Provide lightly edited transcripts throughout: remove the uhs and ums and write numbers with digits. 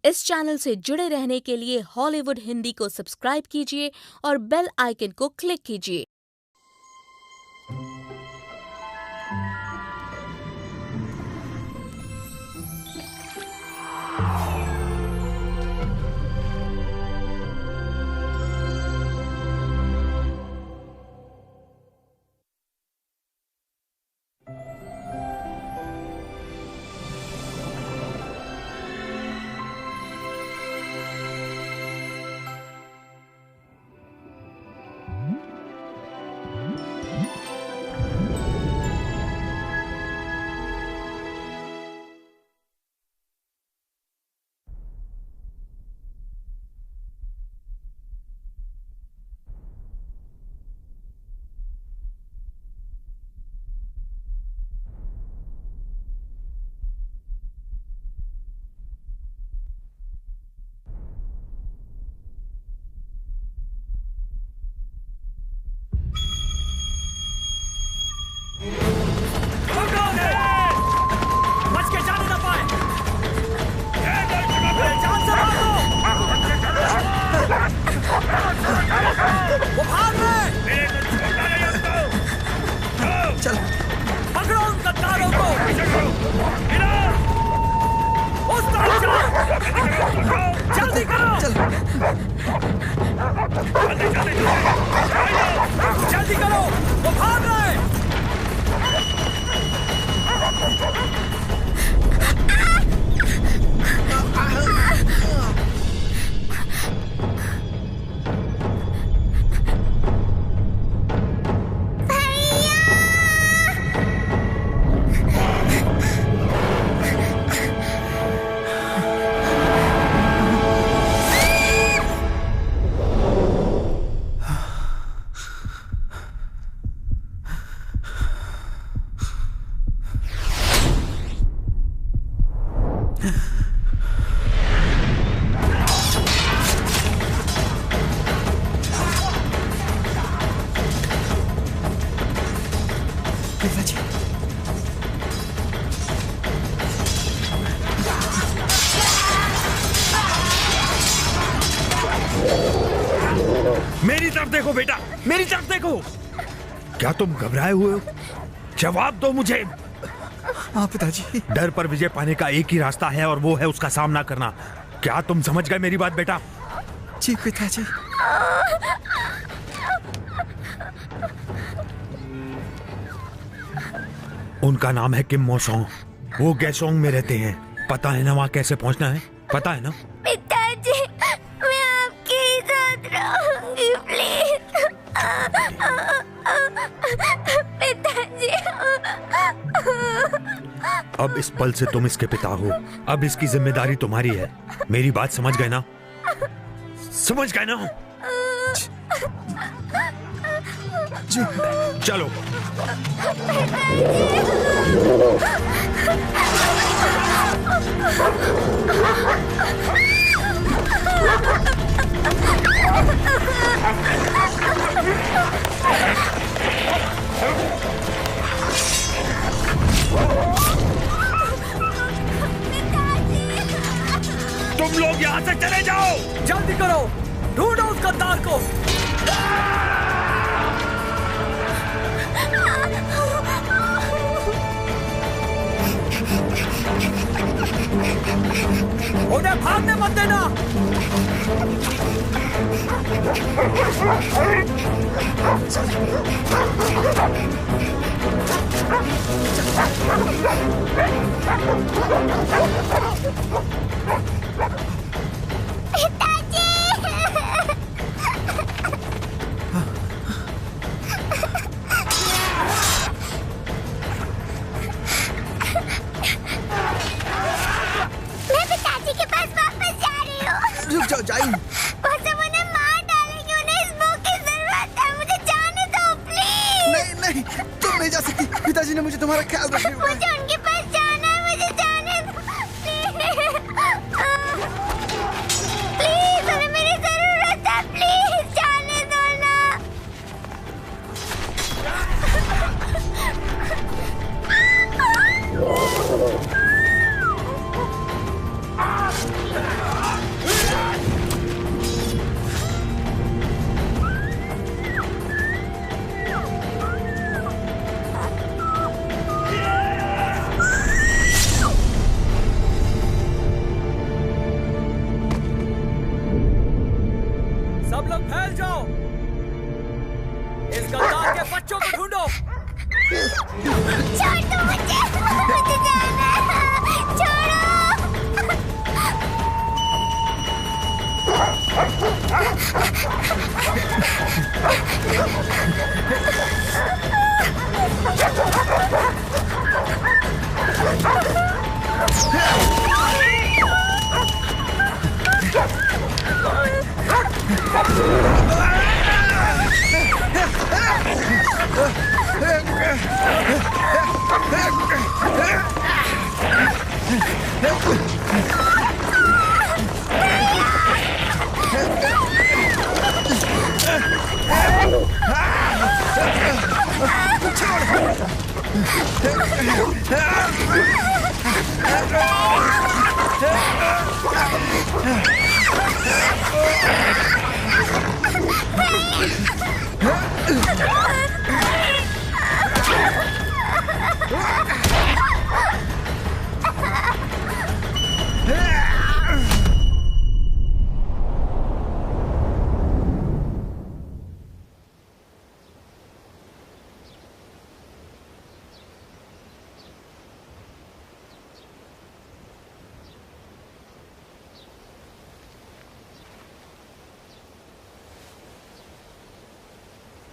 इस चैनल से जुड़े रहने के लिए हॉलीवुड हिंदी को सब्सक्राइब कीजिए और बेल आइकन को क्लिक कीजिए। जल्दी करो, वो भाग रहा है। मेरी तरफ देखो बेटा, मेरी तरफ देखो। क्या तुम घबराए हुए हो? जवाब दो मुझे। हाँ पिताजी। डर पर विजय पाने का एक ही रास्ता है और वो है उसका सामना करना। क्या तुम समझ गए मेरी बात बेटा? जी पिताजी। उनका नाम है किम मोसोंग। वो गैसोंग में रहते हैं। पता है ना वहाँ कैसे पहुँचना है? पता है ना? पिताजी, मैं आपके साथ रहूंगी प्लीज। पिताजी। अब इस पल से तुम इसके पिता हो। अब इसकी जिम्मेदारी तुम्हारी है। मेरी बात समझ गए ना? समझ गए ना? जी। चलो। तुम लोग यहाँ से चले जाओ। जल्दी करो, ढूंढो उस गद्दार को। उन्हें भागने मत देना। पिताजी ने मुझे तुम्हारा ख्याल रखने को कहा। मुझे उनके पास जाना है, मुझे जाना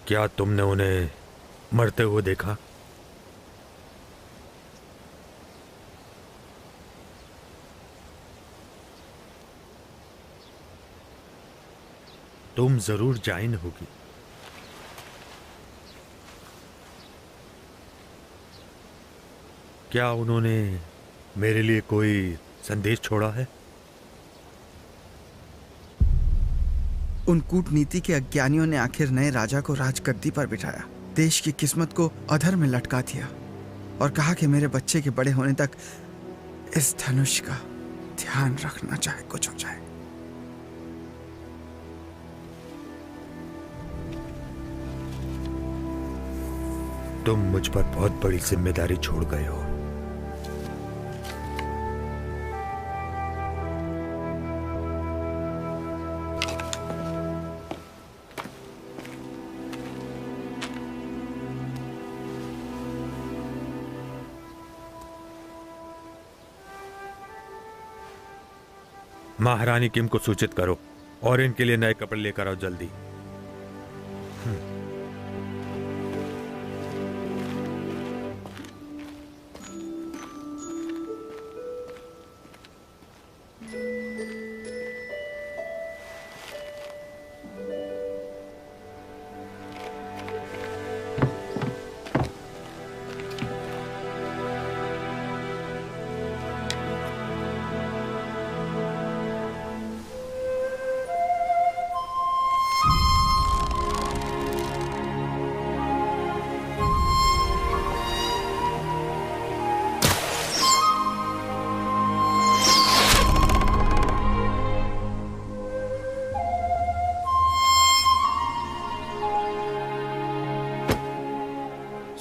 क्या तुमने उन्हें मरते हुए देखा? तुम जरूर जाइन होगी। क्या उन्होंने मेरे लिए कोई संदेश छोड़ा है? उन कूटनीति के अज्ञानियों ने आखिर नए राजा को राजगद्दी पर बिठाया, देश की किस्मत को अधर में लटका दिया और कहा कि मेरे बच्चे के बड़े होने तक इस धनुष का ध्यान रखना, चाहे कुछ हो जाए। तुम मुझ पर बहुत बड़ी जिम्मेदारी छोड़ गए हो। महारानी किम को सूचित करो और इनके लिए नए कपड़े लेकर आओ जल्दी।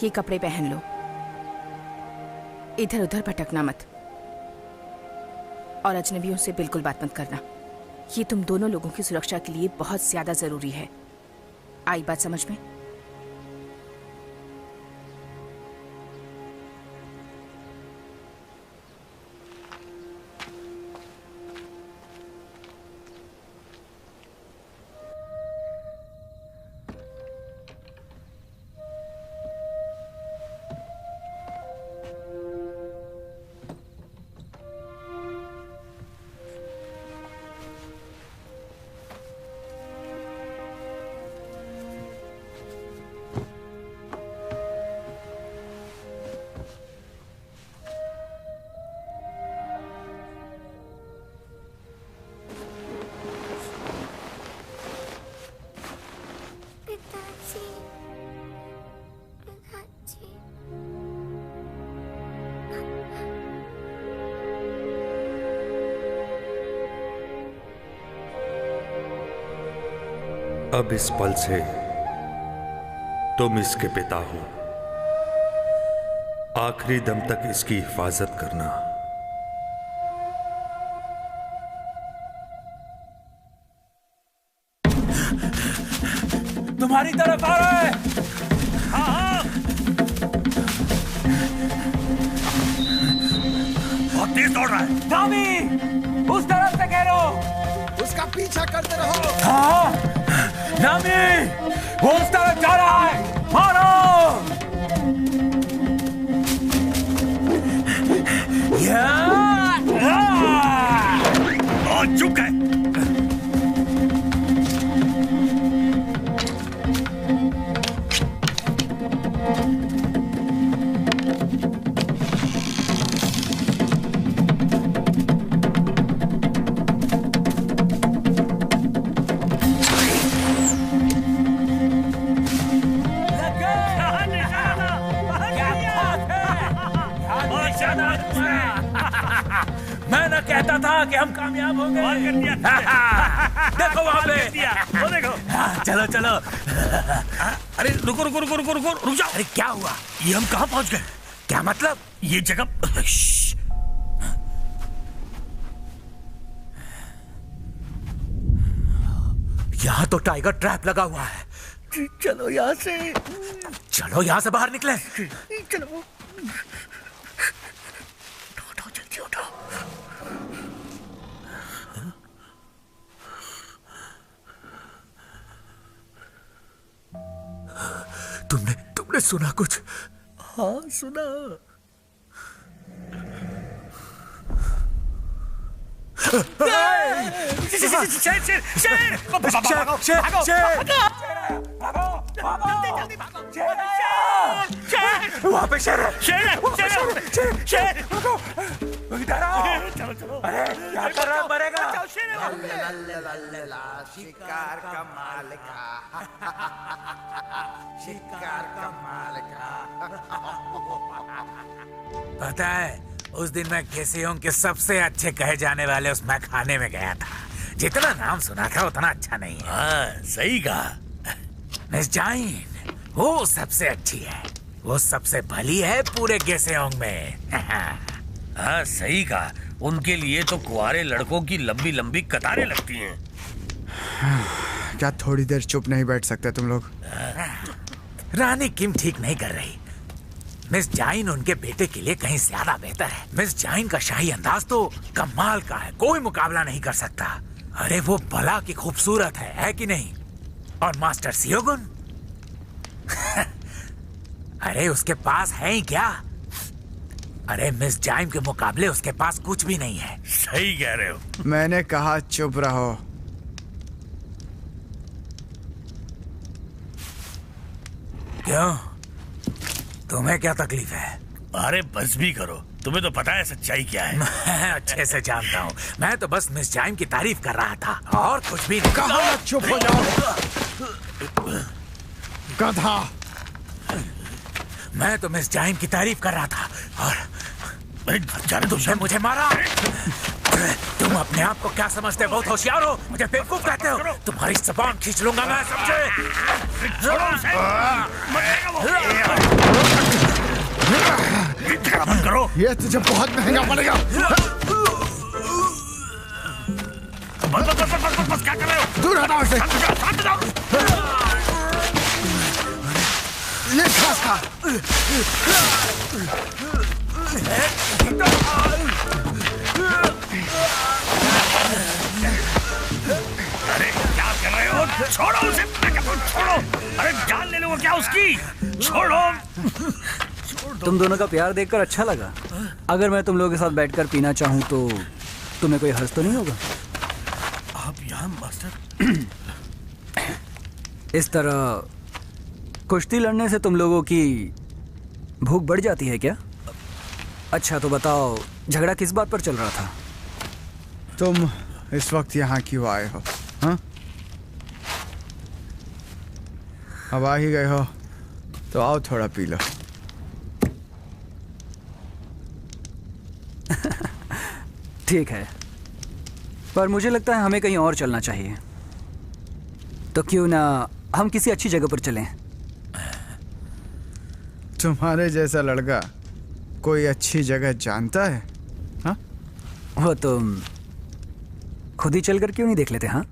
ये कपड़े पहन लो, इधर उधर भटकना मत और अजनबियों से बिल्कुल बात मत करना। ये तुम दोनों लोगों की सुरक्षा के लिए बहुत ज्यादा जरूरी है। आई बात समझ में? अब इस पल से तुम इसके पिता हो। आखिरी दम तक इसकी हिफाजत करना। तुम्हारी तरफ आ रहा है। हाँ हाँ, बहुत तेज दौड़ रहा है। नामी, उस तरफ से घेरो। उसका पीछा करते रहो। हाँ नामी, वो उस तरफ जा रहा है, मारो। बहुत चुप है। था कि हम कामयाब हो गए। और कर दिया। देखो वहां पे दिया। वो देखो। चलो चलो। अरे रुको रुको रुको रुको रुको रुक जाओ। अरे क्या हुआ? ये हम कहाँ पहुंच गए? क्या मतलब? ये जगह यहाँ तो टाइगर ट्रैप लगा हुआ है। चलो यहाँ से। चलो यहाँ से बाहर निकले। चलो उठो जल्दी उठो। तुमने सुना कुछ? हाँ सुना। वहाँ पे शेर है। शेर इधर आओ। चलो चलो। अरे क्या कर रहा है? मरेगा। शिकार का मालिका, शिकार का मालिका। पता है उस दिन मैं गेसियों के सबसे अच्छे कहे जाने वाले उस मैखाने में गया था। जितना नाम सुना था उतना अच्छा नहीं है। हाँ सही कहा। मिस जाइन वो सबसे अच्छी है, वो सबसे भली है पूरे गेसियों में। हाँ सही कहा। उनके लिए तो कुंवारे लड़कों की लंबी लंबी कतारें लगती हैं। क्या थोड़ी देर चुप नहीं बैठ सकते तुम लोग? रानी किम ठीक नहीं कर रही। मिस जाइन उनके बेटे के लिए कहीं ज्यादा बेहतर है। मिस जाइन का शाही अंदाज तो कमाल का है, कोई मुकाबला नहीं कर सकता। अरे वो भला की खूबसूरत है कि नहीं? और मास्टर सियोगुन अरे उसके पास है ही क्या? अरे मिस जाइन के मुकाबले उसके पास कुछ भी नहीं है। सही कह रहे हो। मैंने कहा चुप रहो। क्यों? तुम्हें क्या तकलीफ है? अरे बस भी करो, तुम्हें तो पता है सच्चाई क्या है। मैं अच्छे से जानता हूँ। मैं तो बस मिस जाइन की तारीफ कर रहा था और कुछ भी नहीं। कहा चुप हो जाओ गधा। मैं तो मिस जाइन की तारीफ कर रहा था और जाने दो। तुमने मुझे मारा। तुम अपने आप को क्या समझते हो? बहुत होशियार हो, मुझे बेवकूफ कहते हो। तुम्हारी जबान खींच लूंगा मैं, समझे? मत करो। ये तुझे बहुत महंगा पड़ेगा। बस क्या कर रहे हो? दूर हटाओ इसे। ये खा। अरे क्या कर रहे हो? छोड़ो उसे। छोड़ो। अरे जान ले लो क्या उसकी? छोड़ो। तुम दोनों का प्यार देखकर अच्छा लगा। अगर मैं तुम लोगों के साथ बैठकर पीना चाहूँ तो तुम्हें कोई हर्ज तो नहीं होगा? आप यहाँ मास्टर? इस तरह कुश्ती लड़ने से तुम लोगों की भूख बढ़ जाती है क्या? अच्छा तो बताओ, झगड़ा किस बात पर चल रहा था? तुम इस वक्त यहाँ क्यों आए हो? हाँ? अब आ ही गए हो तो आओ थोड़ा पी लो। ठीक है, पर मुझे लगता है हमें कहीं और चलना चाहिए। तो क्यों ना हम किसी अच्छी जगह पर चलें? तुम्हारे जैसा लड़का कोई अच्छी जगह जानता है? हाँ? वो तुम खुद ही चलकर क्यों नहीं देख लेते? हाँ,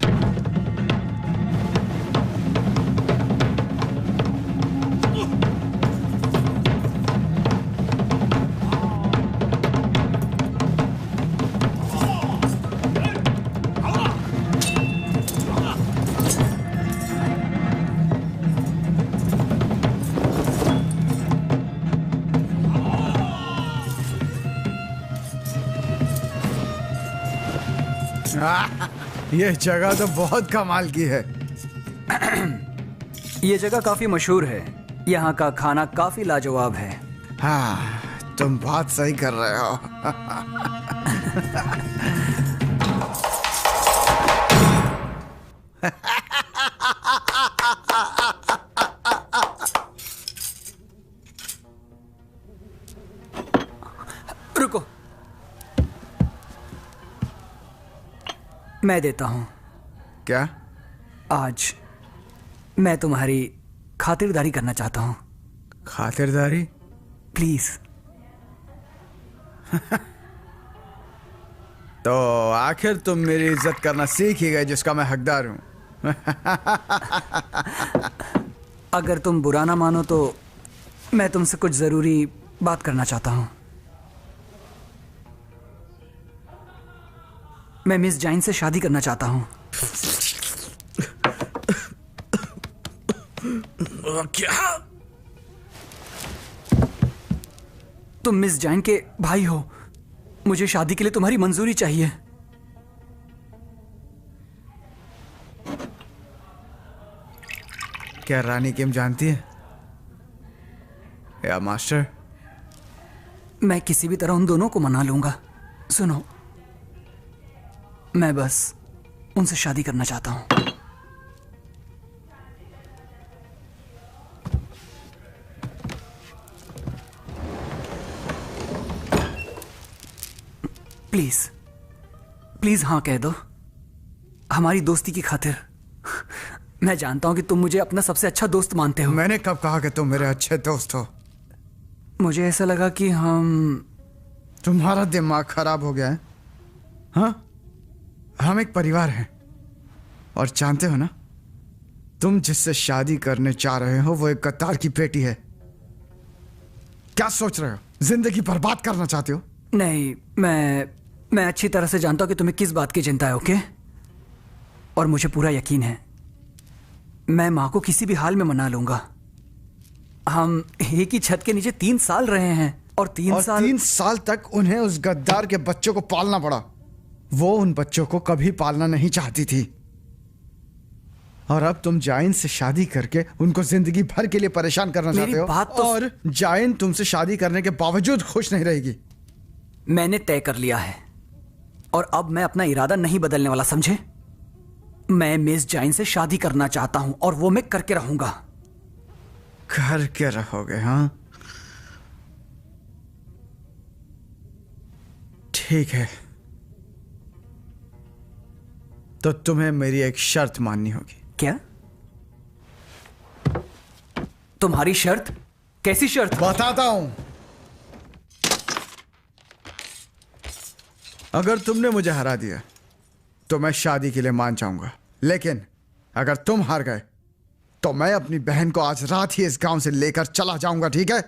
ये जगह तो बहुत कमाल की है। ये जगह काफी मशहूर है। यहाँ का खाना काफी लाजवाब है। हाँ, तुम बात सही कर रहे हो। रुको, मैं देता हूँ। क्या? आज मैं तुम्हारी खातिरदारी करना चाहता हूँ। खातिरदारी? प्लीज। तो आखिर तुम मेरी इज्जत करना सीख ही गए, जिसका मैं हकदार हूं। अगर तुम बुरा ना मानो तो मैं तुमसे कुछ जरूरी बात करना चाहता हूं। मैं मिस जाइन से शादी करना चाहता हूं। क्या? तुम मिस जाइन के भाई हो, मुझे शादी के लिए तुम्हारी मंजूरी चाहिए। क्या रानी किम जानती है या मास्टर? मैं किसी भी तरह उन दोनों को मना लूंगा। सुनो, मैं बस उनसे शादी करना चाहता हूं। प्लीज प्लीज हाँ कह दो, हमारी दोस्ती की खातिर। मैं जानता हूं कि तुम मुझे अपना सबसे अच्छा दोस्त मानते हो। मैंने कब कहा कि तुम मेरे अच्छे दोस्त हो? मुझे ऐसा लगा कि तुम्हारा दिमाग खराब हो गया है। हाँ, हम एक परिवार हैं और जानते हो ना, तुम जिससे शादी करने चाह रहे हो वो एक गद्दार की बेटी है। क्या सोच रहे हो? जिंदगी बर्बाद करना चाहते हो? नहीं, मैं अच्छी तरह से जानता हूं कि तुम्हें किस बात की चिंता है। ओके, और मुझे पूरा यकीन है मैं मां को किसी भी हाल में मना लूंगा। हम एक ही छत के नीचे 3 साल रहे हैं और 3 साल तक उन्हें उस गद्दार के बच्चों को पालना पड़ा। वो उन बच्चों को कभी पालना नहीं चाहती थी और अब तुम जाइन से शादी करके उनको जिंदगी भर के लिए परेशान करना चाहते हो। बात तो और जाइन तुमसे शादी करने के बावजूद खुश नहीं रहेगी। मैंने तय कर लिया है और अब मैं अपना इरादा नहीं बदलने वाला, समझे? मैं मिस जाइन से शादी करना चाहता हूं और वो मैं करके रहूंगा। करके रहोगे? हाँ, ठीक है, तो तुम्हें मेरी एक शर्त माननी होगी। क्या? तुम्हारी शर्त? कैसी शर्त? बताता हूं। अगर तुमने मुझे हरा दिया तो मैं शादी के लिए मान जाऊंगा, लेकिन अगर तुम हार गए तो मैं अपनी बहन को आज रात ही इस गांव से लेकर चला जाऊंगा, ठीक है?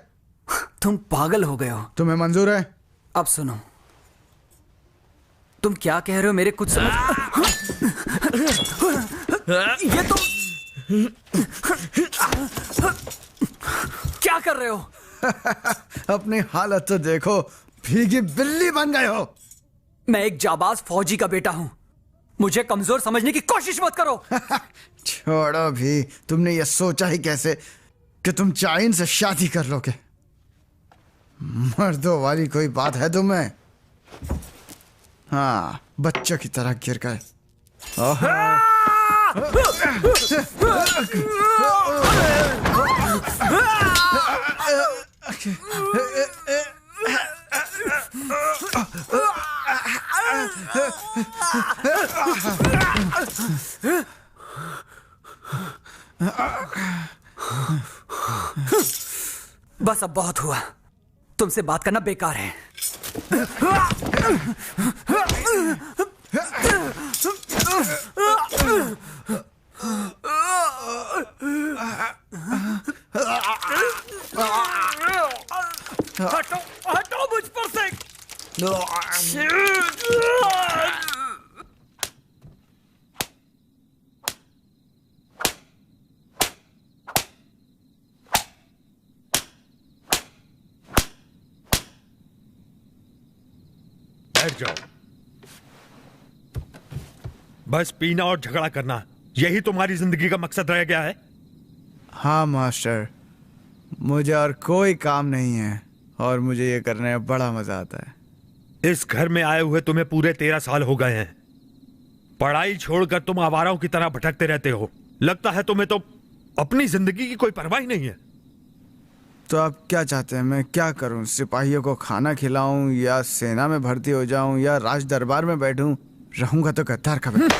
तुम पागल हो गए हो। तुम्हें मंजूर है? अब सुनो, तुम क्या कह रहे हो मेरे कुछ समझ। ये तुम क्या कर रहे हो? अपनी हालत तो देखो, भीगी बिल्ली बन गए हो। मैं एक जाबाज फौजी का बेटा हूं, मुझे कमजोर समझने की कोशिश मत करो। छोड़ो भी, तुमने ये सोचा ही कैसे कि तुम जाइन से शादी कर लोगे? मर्दों वाली कोई बात है तुम्हें? हाँ, बच्चों की तरह गिर गए। बस अब बहुत हुआ, तुमसे बात करना बेकार है। हटो मुझ पर से। बैठ जाओ। बस पीना और झगड़ा करना, यही तुम्हारी जिंदगी का मकसद रह गया है? हाँ मास्टर, मुझे और कोई काम नहीं है और मुझे ये करने में बड़ा मजा आता है। इस घर में आए हुए तुम्हें पूरे 13 साल हो गए हैं। पढ़ाई छोड़कर तुम आवाराओं की तरह भटकते रहते हो। लगता है तुम्हें तो अपनी जिंदगी की कोई परवाह ही नहीं है। तो आप क्या चाहते हैं मैं क्या करूं? सिपाहियों को खाना खिलाऊं या सेना में भर्ती हो जाऊं या राज दरबार में बैठूं? रहूंगा तो गद्दार का बेटा।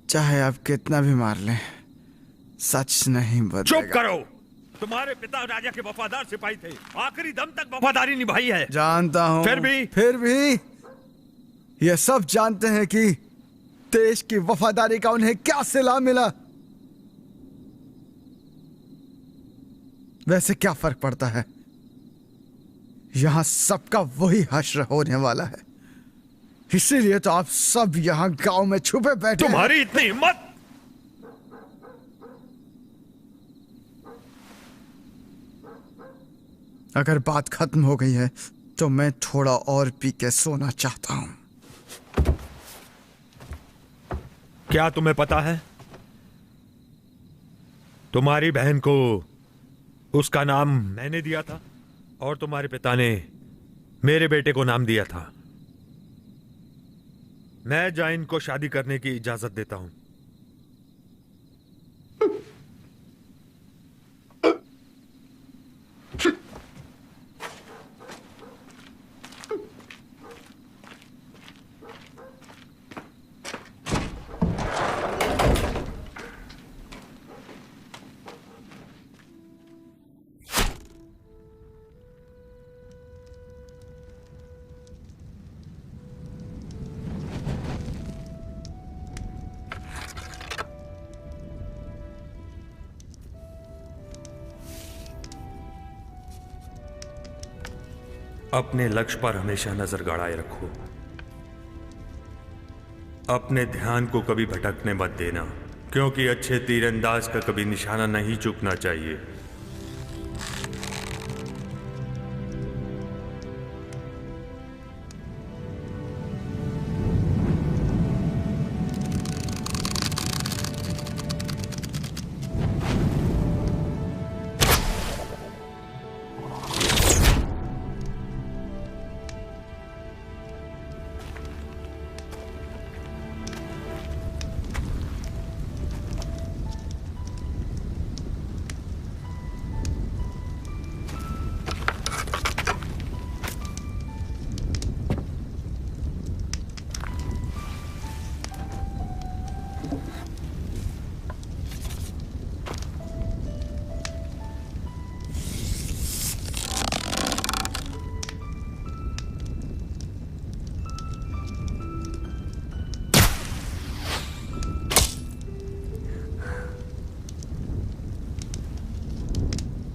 चाहे आप कितना भी मार लें, सच नहीं बदलेगा। चुप करो। तुम्हारे पिता राजा के वफादार सिपाही थे, आखिरी दम तक वफादारी निभाई है। जानता हूं, फिर भी ये सब जानते हैं कि देश की वफादारी का उन्हें क्या सिला मिला। वैसे क्या फर्क पड़ता है, यहां सबका वही हश्र होने वाला है। इसीलिए तो आप सब यहां गांव में छुपे बैठे। तुम्हारी इतनी हिम्मत! अगर बात खत्म हो गई है तो मैं थोड़ा और पी के सोना चाहता हूं। क्या तुम्हें पता है, तुम्हारी बहन को उसका नाम मैंने दिया था और तुम्हारे पिता ने मेरे बेटे को नाम दिया था। मैं जाइन को शादी करने की इजाजत देता हूं। अपने लक्ष्य पर हमेशा नजर गड़ाए रखो। अपने ध्यान को कभी भटकने मत देना, क्योंकि अच्छे तीरंदाज का कभी निशाना नहीं चूकना चाहिए।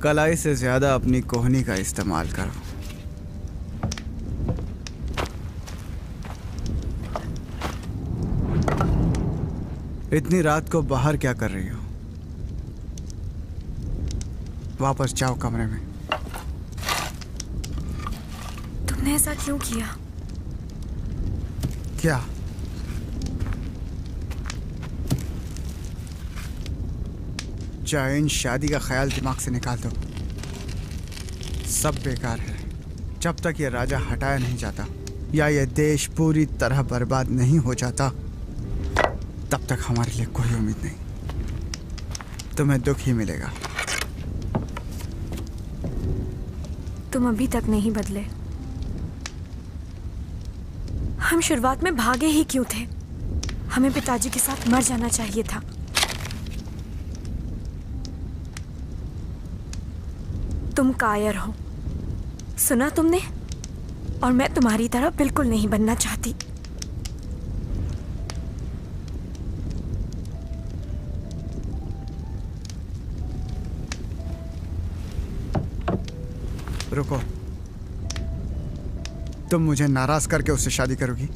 कलाई से ज्यादा अपनी कोहनी का इस्तेमाल करो। इतनी रात को बाहर क्या कर रही हो? वापस जाओ कमरे में। तुमने ऐसा क्यों किया? क्या? जाइन शादी का ख्याल दिमाग से निकाल दो। सब बेकार है। जब तक ये राजा हटाया नहीं जाता या ये देश पूरी तरह बर्बाद नहीं हो जाता, तब तक हमारे लिए कोई उम्मीद नहीं। तुम्हें दुख ही मिलेगा। तुम अभी तक नहीं बदले। हम शुरुआत में भागे ही क्यों थे? हमें पिताजी के साथ मर जाना चाहिए था। तुम कायर हो, सुना तुमने? और मैं तुम्हारी तरह बिल्कुल नहीं बनना चाहती। रुको, तुम मुझे नाराज करके उससे शादी करोगी?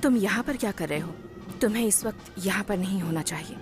तुम यहाँ पर क्या कर रहे हो? तुम्हें इस वक्त यहाँ पर नहीं होना चाहिए।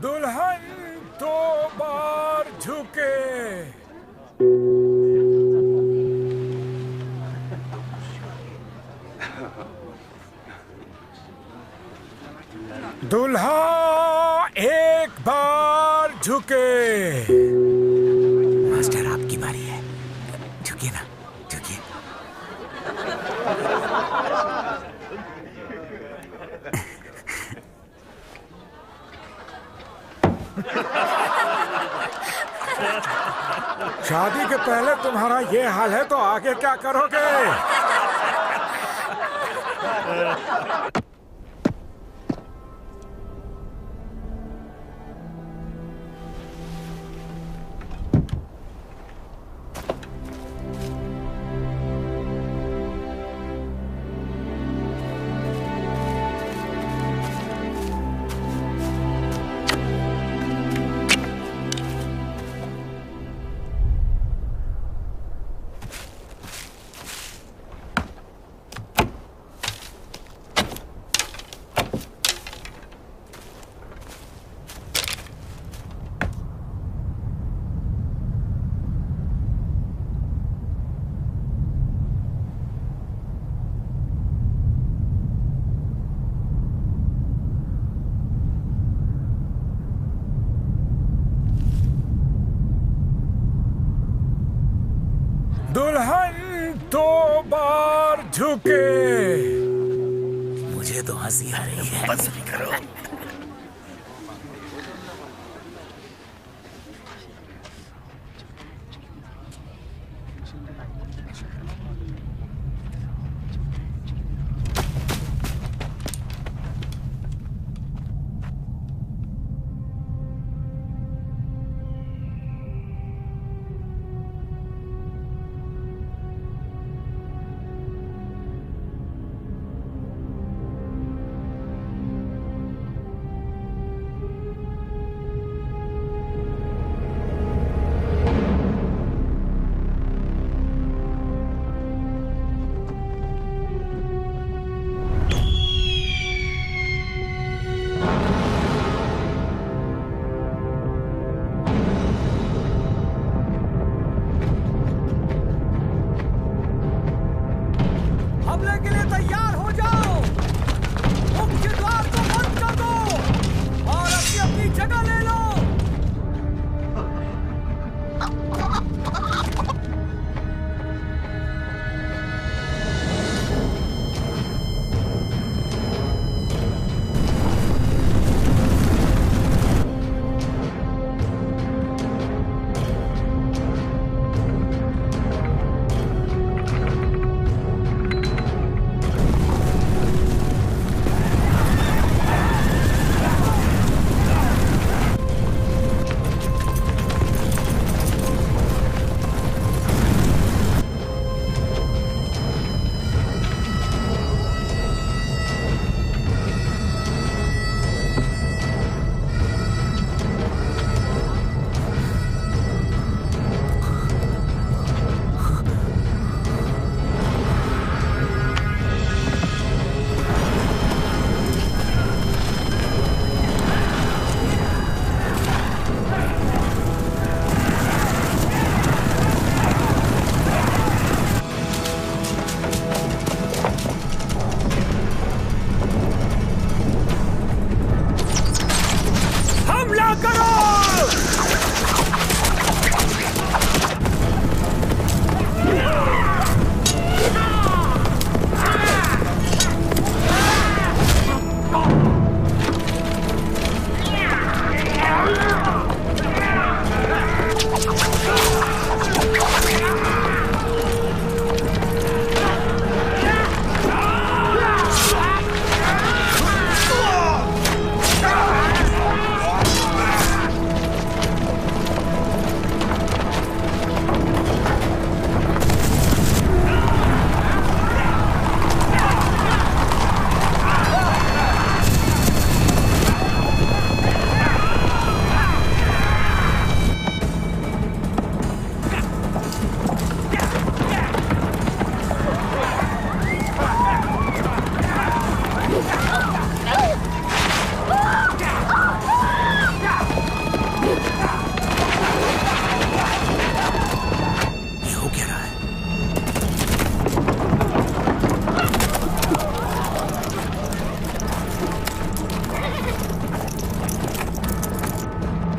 दुल्हन दो बार झुके। दुल्हा एक बार झुके। मास्टर आपकी बारी है, झुकिए ना, झुकिए। शादी के पहले तुम्हारा ये हाल है तो आगे क्या करोगे? दुल्हन दो बार झुके। मुझे तो हंसी आ रही है। बस भी करो।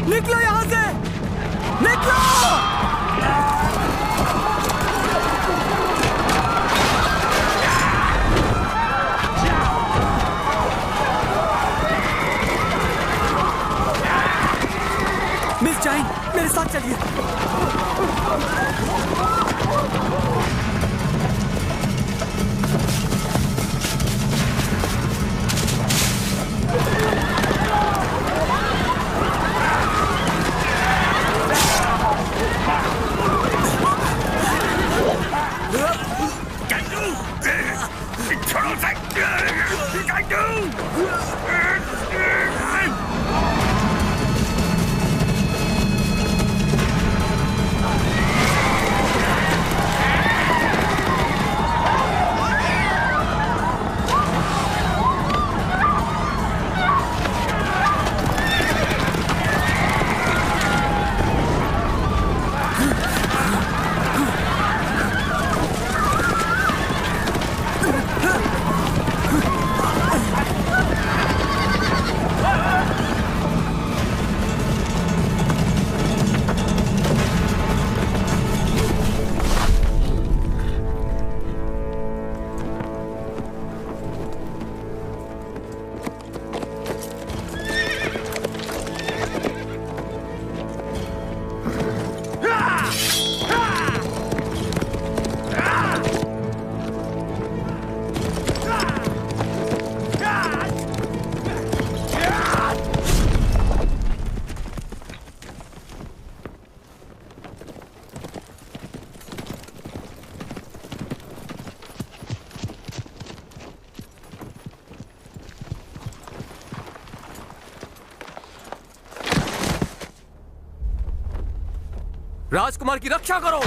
निकलो यहाँ से, निकलो। मिस जाइन, मेरे साथ चलिए। राजकुमार की रक्षा करो।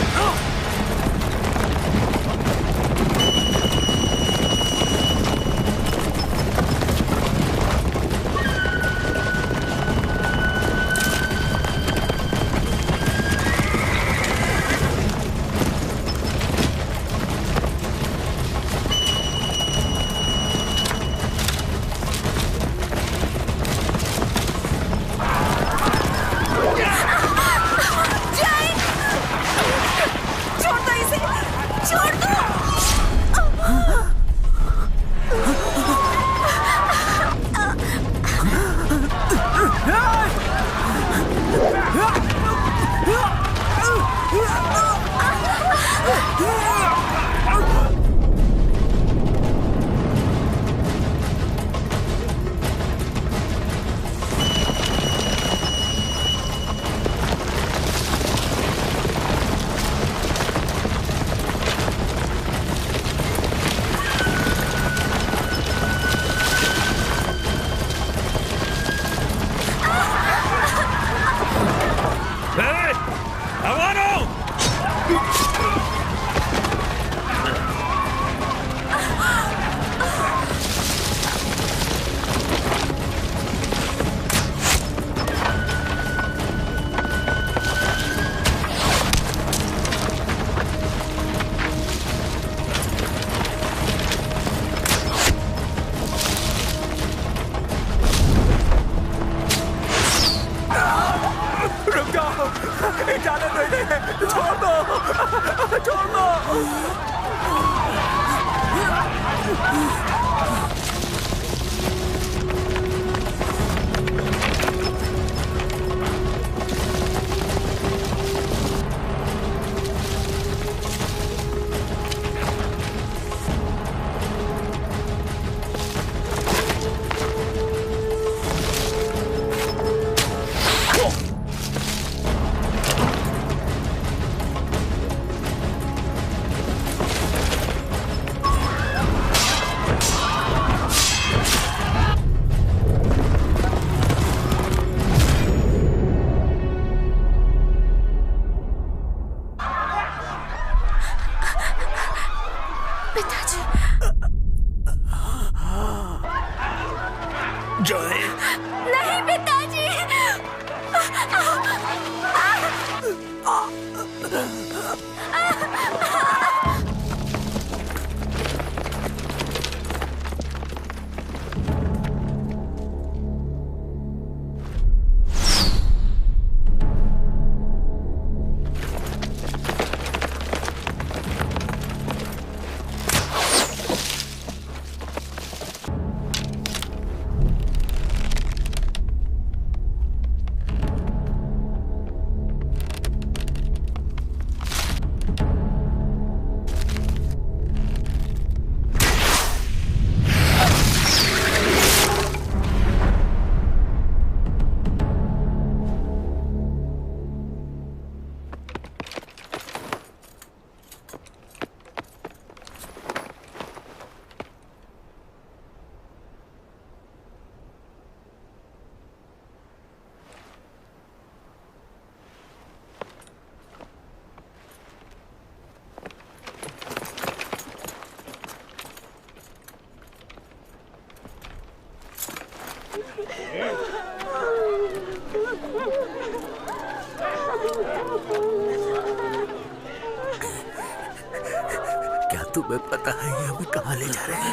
तुम्हें पता है ये हमें कहाँ ले जा रहे हैं?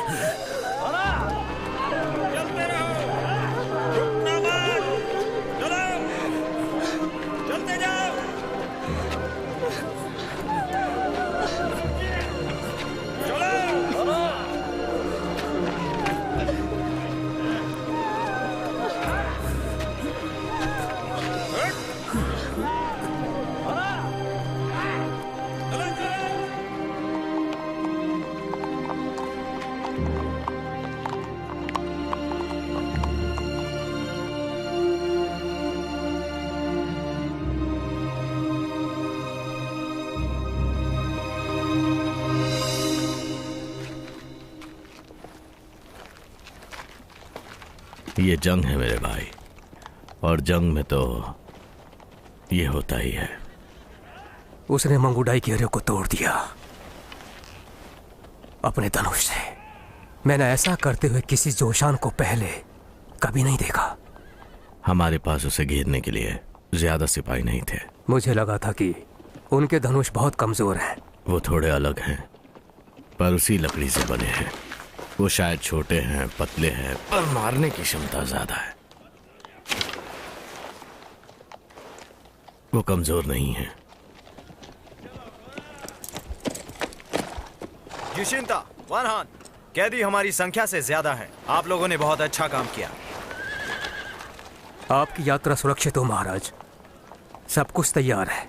ये जंग है मेरे भाई, और जंग में तो ये होता ही है। उसने मंगुडाई की हरियों को तोड़ दिया अपने धनुष से। मैंने ऐसा करते हुए किसी जोशान को पहले कभी नहीं देखा। हमारे पास उसे घेरने के लिए ज्यादा सिपाही नहीं थे। मुझे लगा था कि उनके धनुष बहुत कमजोर हैं। वो थोड़े अलग हैं, पर उसी लकड़ी से बने हैं। वो शायद छोटे हैं, पतले हैं, पर मारने की क्षमता ज्यादा है। वो कमजोर नहीं है। युशिंता, वनहान, कैदी हमारी संख्या से ज्यादा है। आप लोगों ने बहुत अच्छा काम किया। आपकी यात्रा सुरक्षित हो महाराज। सब कुछ तैयार है।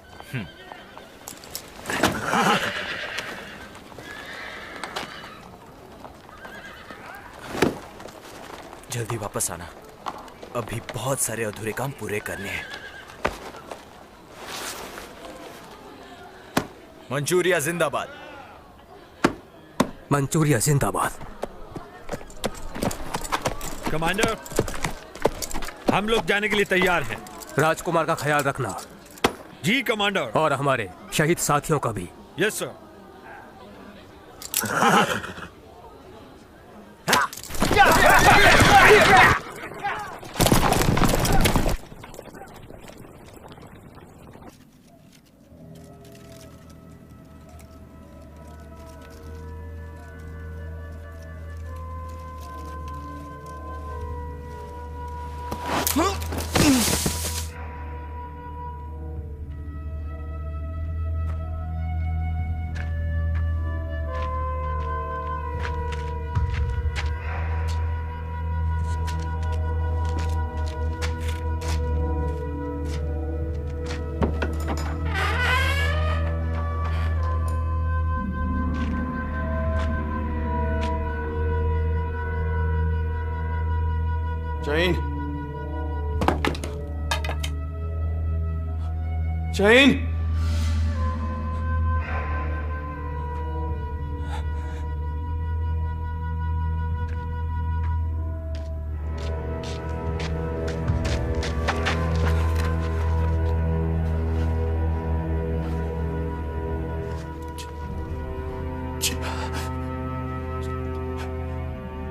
जल्दी वापस आना, अभी बहुत सारे अधूरे काम पूरे करने हैं। मंचूरिया जिंदाबाद। मंचूरिया जिंदाबाद। कमांडर, हम लोग जाने के लिए तैयार हैं। राजकुमार का ख्याल रखना। जी कमांडर। और हमारे शहीद साथियों का भी। Yes sir. जैन, जैन,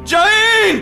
जैन!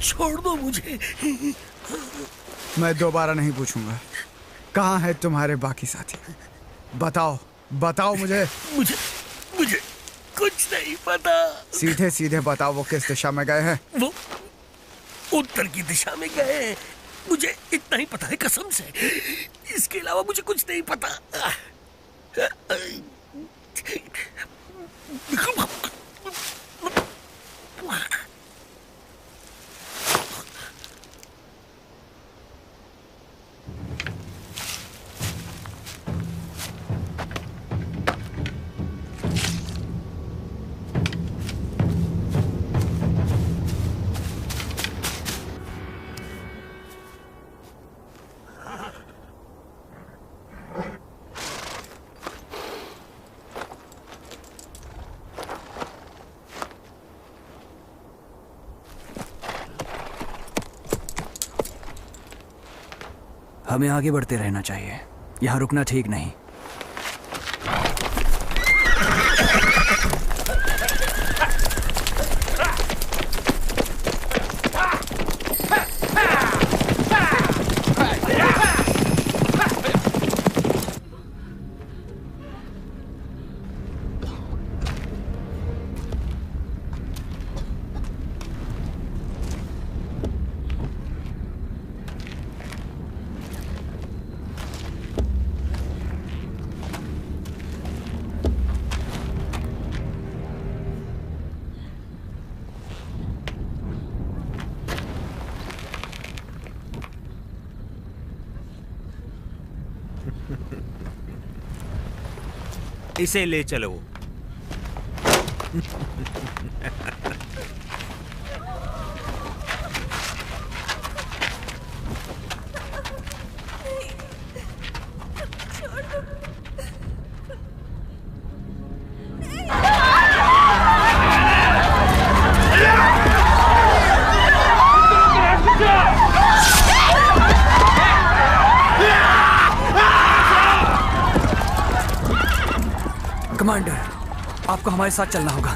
छोड़ दो मुझे। मैं दोबारा नहीं पूछूंगा। कहाँ है तुम्हारे बाकी साथी? बताओ बताओ मुझे। मुझे मुझे कुछ नहीं पता। सीधे सीधे बताओ वो किस दिशा में गए हैं? वो उत्तर की दिशा में गए। मुझे इतना ही पता है कसम से, इसके अलावा मुझे कुछ नहीं पता। हमें आगे बढ़ते रहना चाहिए, यहाँ रुकना ठीक नहीं। इसे ले चलो। कमांडर, आपको हमारे साथ चलना होगा।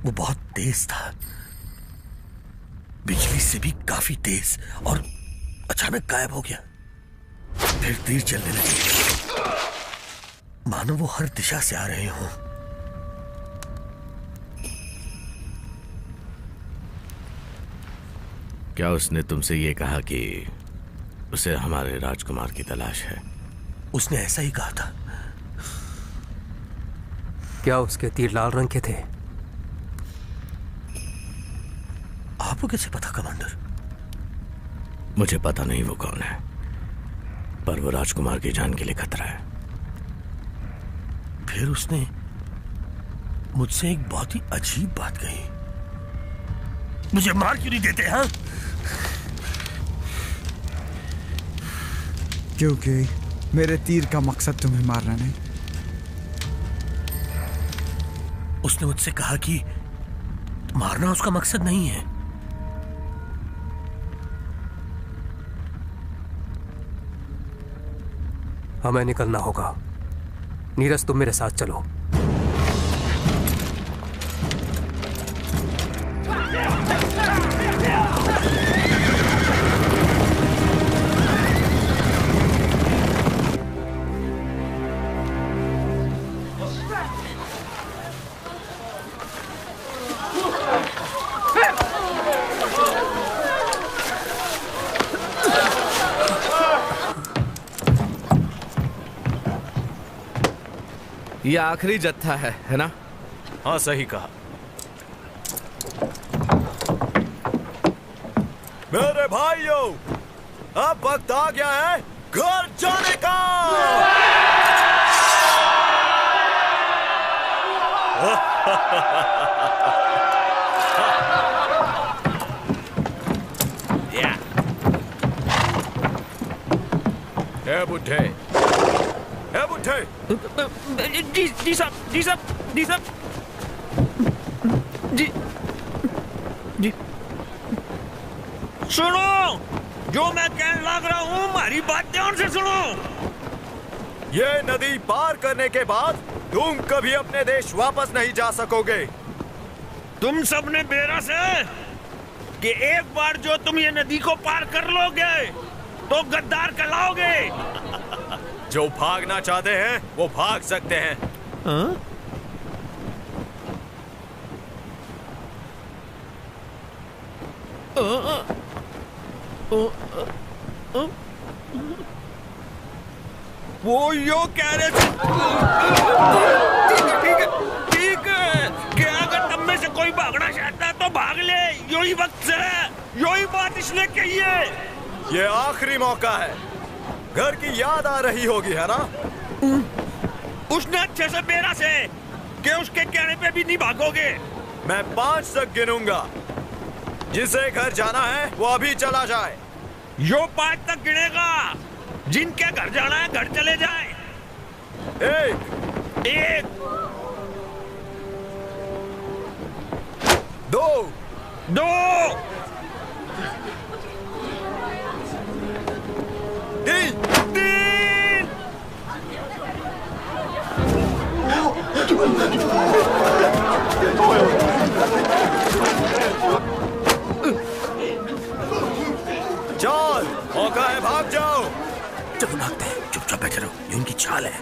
वो बहुत तेज था, बिजली से भी काफी तेज, और अचानक गायब हो गया। फिर तीर चलने लगे, मानो वो हर दिशा से आ रहे हों। क्या उसने तुमसे ये कहा कि उसे हमारे राजकुमार की तलाश है? उसने ऐसा ही कहा था। क्या उसके तीर लाल रंग के थे? आपको कैसे पता कमांडर? मुझे पता नहीं वो कौन है, पर वो राजकुमार की जान के लिए खतरा है। फिर उसने मुझसे एक बहुत ही अजीब बात कही। मुझे मार क्यों नहीं देते? हाँ, क्योंकि मेरे तीर का मकसद तुम्हें मारना नहीं। उसने मुझसे कहा कि मारना उसका मकसद नहीं है। हमें निकलना होगा। नीरज, तुम मेरे साथ चलो। ये आखिरी जत्था है ना? हाँ, सही कहा। मेरे भाइयों, अब वक्त आ गया है घर जाने का। ए बुढ़े, ए बुढ़े। जी साहब, जी साहब, जी साहब, जी जी। सुनो, जो मैं कहने लग रहा हूँ, हमारी बात ध्यान से सुनो। ये नदी पार करने के बाद तुम कभी अपने देश वापस नहीं जा सकोगे। तुम सबने बेरा से कि एक बार जो तुम ये नदी को पार कर लोगे तो गद्दार कहलाओगे। जो भागना चाहते हैं वो भाग सकते हैं। हाँ? वो यो कह रहे थे। ठीक है कि अगर तुम में से कोई भागना चाहता है तो भाग ले। यही वक्त है, यही बात इसने कही है। ये आखिरी मौका है। घर की याद आ रही होगी, है ना? उसने अच्छे से बेरा से कि उसके कहने पे भी नहीं भागोगे। मैं 5 तक गिनूंगा। जिसे घर जाना है वो अभी चला जाए। यो 5 तक गिनेगा। जिनके घर जाना है घर चले जाए। 1 2 3 चल, मौका है, भाग जाओ। चलो भागते हैं, चुपचाप बैठे रहो, ये उनकी चाल है।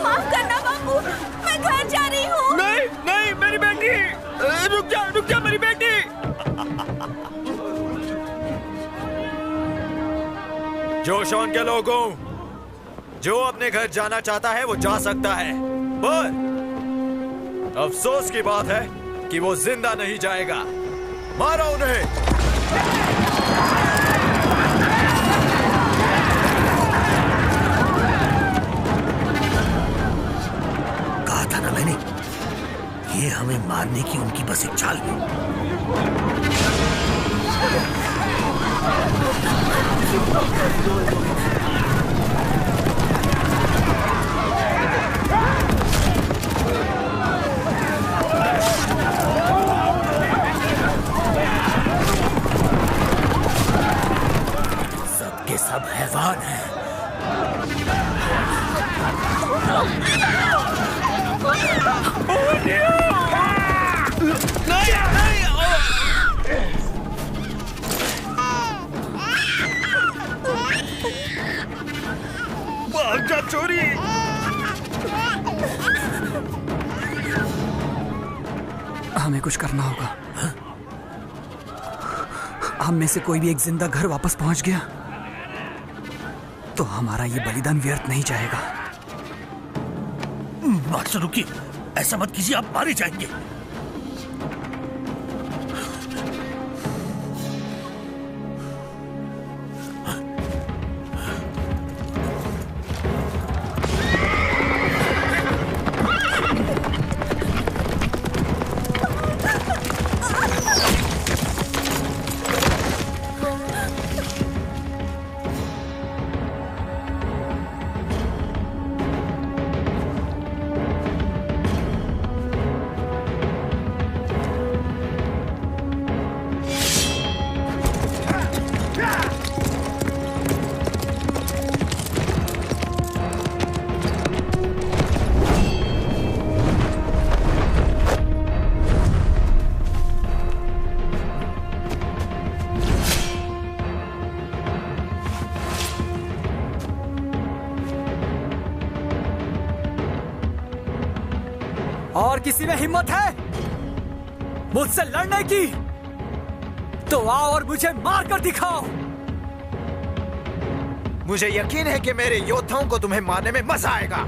माफ करना बाबू, मैं घर जा रही हूँ। नहीं नहीं, मेरी बेटी, रुक जा मेरी बेटी। जोशोन के लोगों, जो अपने घर जाना चाहता है वो जा सकता है, पर अफसोस की बात है कि वो जिंदा नहीं जाएगा। मारो उन्हें। कहा था ना मैंने, ये हमें मारने की उनकी बस एक चाल है। सबके सब हैवान हैं। हमें कुछ करना होगा। हम में से कोई भी एक जिंदा घर वापस पहुंच गया तो हमारा ये बलिदान व्यर्थ नहीं जाएगा। मास्टर रुकिए, ऐसा मत कीजिए, आप मारे जाएंगे। और किसी में हिम्मत है मुझसे लड़ने की तो आओ और मुझे मार कर दिखाओ। मुझे यकीन है कि मेरे योद्धाओं को तुम्हें मारने में मजा आएगा।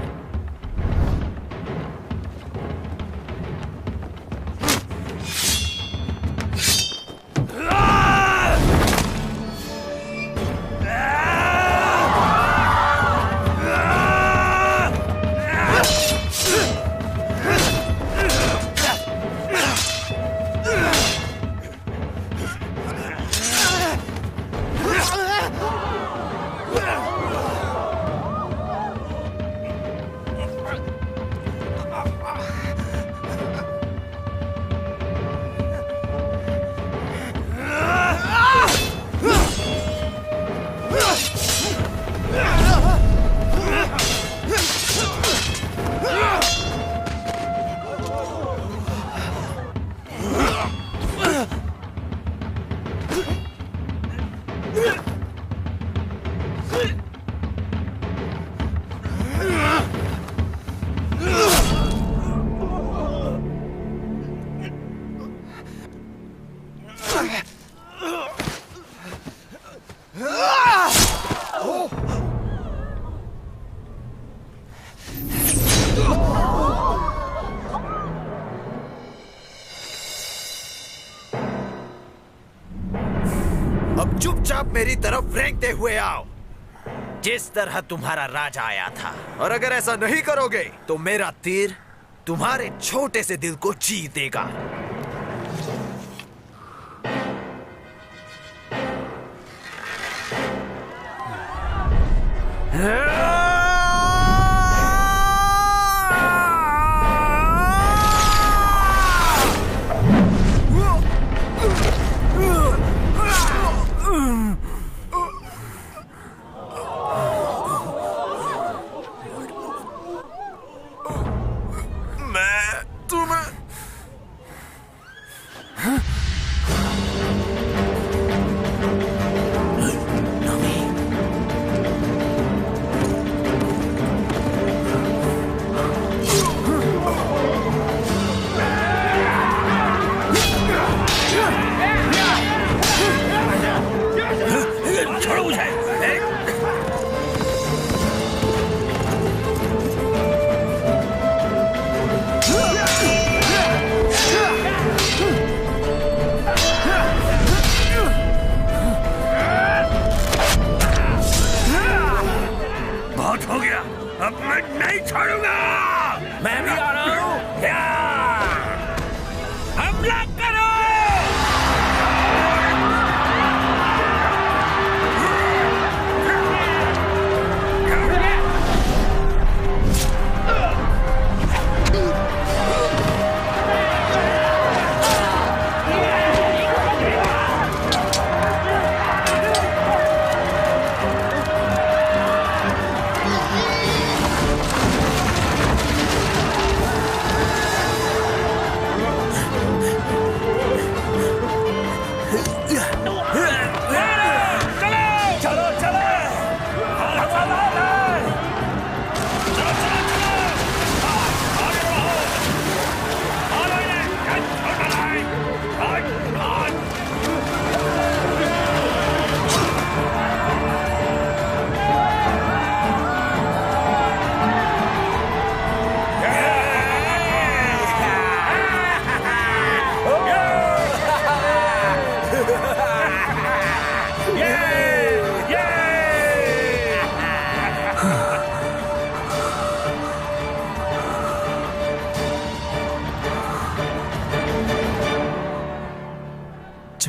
अब चुपचाप मेरी तरफ रेंगते हुए आओ, जिस तरह तुम्हारा राजा आया था। और अगर ऐसा नहीं करोगे तो मेरा तीर तुम्हारे छोटे से दिल को चीर देगा।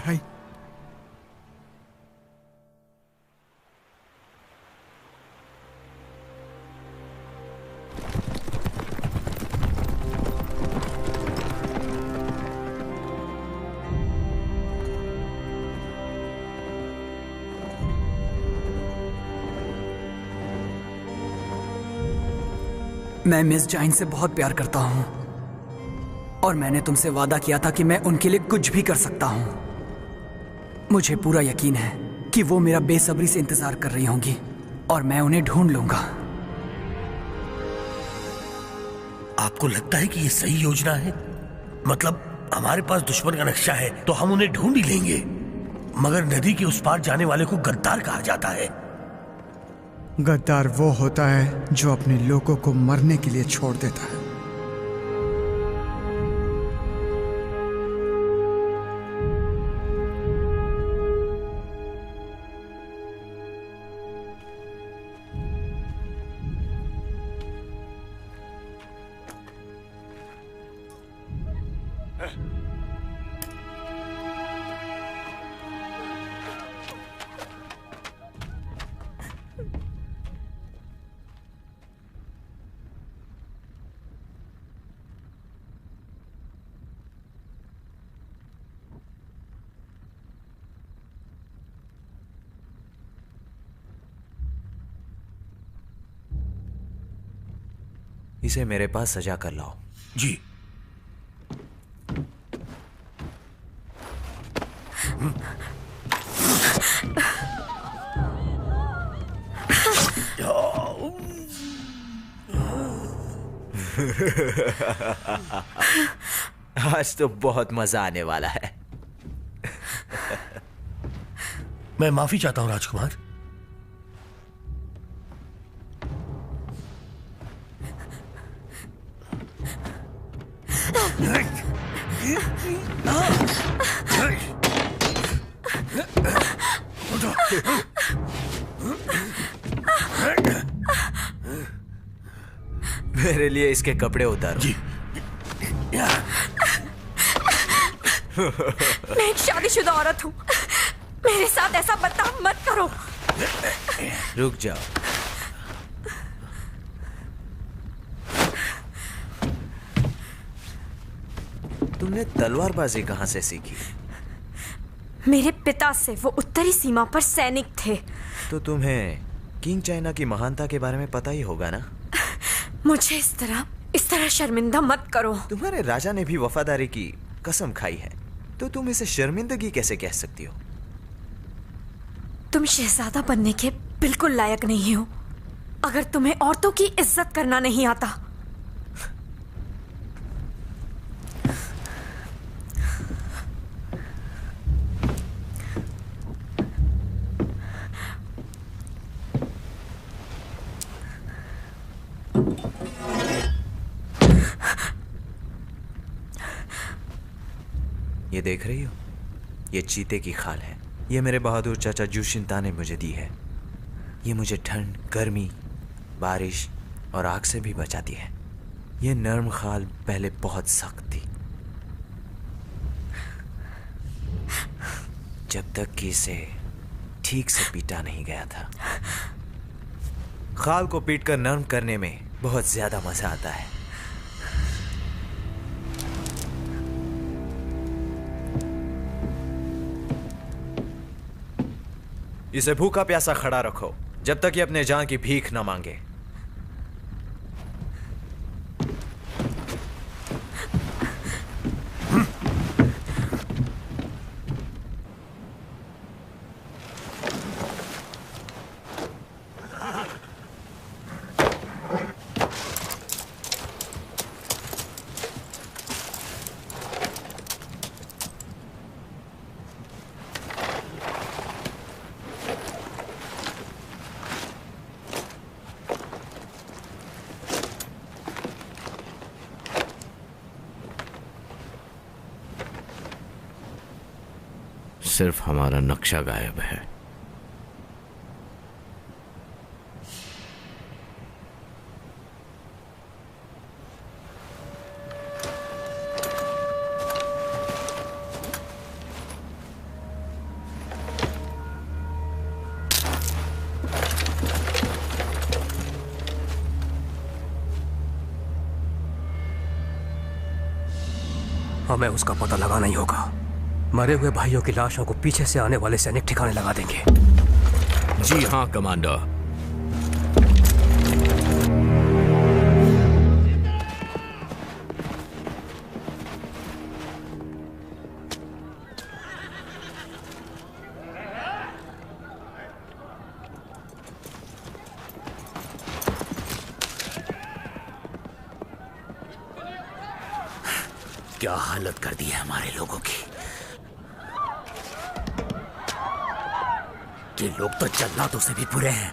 भाई। मैं मिस जाइन से बहुत प्यार करता हूं और मैंने तुमसे वादा किया था कि मैं उनके लिए कुछ भी कर सकता हूं। मुझे पूरा यकीन है कि वो मेरा बेसब्री से इंतजार कर रही होंगी और मैं उन्हें ढूंढ लूंगा। आपको लगता है कि ये सही योजना है? मतलब हमारे पास दुश्मन का नक्शा है तो हम उन्हें ढूंढ ही लेंगे, मगर नदी के उस पार जाने वाले को गद्दार कहा जाता है। गद्दार वो होता है जो अपने लोगों को मरने के लिए छोड़ देता है। इसे मेरे पास सजा कर लाओ। जी। आज तो बहुत मजा आने वाला है। मैं माफी चाहता हूं राजकुमार। मेरे लिए इसके कपड़े उतारो। जी। मैं एक शादीशुदा औरत हूँ, मेरे साथ ऐसा बर्ताव मत करो। रुक जाओ। तुमने तलवारबाजी कहां से सीखी? मेरे पिता से। वो उत्तरी सीमा पर सैनिक थे। तो तुम्हें किंग चाइना की महानता के बारे में पता ही होगा ना? मुझे इस तरह शर्मिंदा मत करो। तुम्हारे राजा ने भी वफादारी की कसम खाई है, तो तुम इसे शर्मिंदगी कैसे कह सकती हो? तुम शहजादा बनने के बिल्कुल लायक नहीं हो अगर तुम्हें औरतों की इज्जत करना नहीं आता। ये देख रही हो? ये चीते की खाल है। ये मेरे बहादुर चाचा जूशिंता ने मुझे दी है। ये मुझे ठंड, गर्मी, बारिश और आग से भी बचाती है। ये नर्म खाल पहले बहुत सख्त थी, जब तक कि इसे ठीक से पीटा नहीं गया था। खाल को पीटकर नर्म करने में बहुत ज्यादा मजा आता है। इसे भूखा प्यासा खड़ा रखो जब तक ये अपने जान की भीख न मांगे। सिर्फ हमारा नक्शा गायब है। हमें उसका पता लगाना ही होगा। मरे हुए भाइयों की लाशों को पीछे से आने वाले सैनिक ठिकाने लगा देंगे। जी हाँ कमांडर। क्या हालत कर दी है हमारे लोगों की। ये लोग तो जल्लादों से भी बुरे हैं।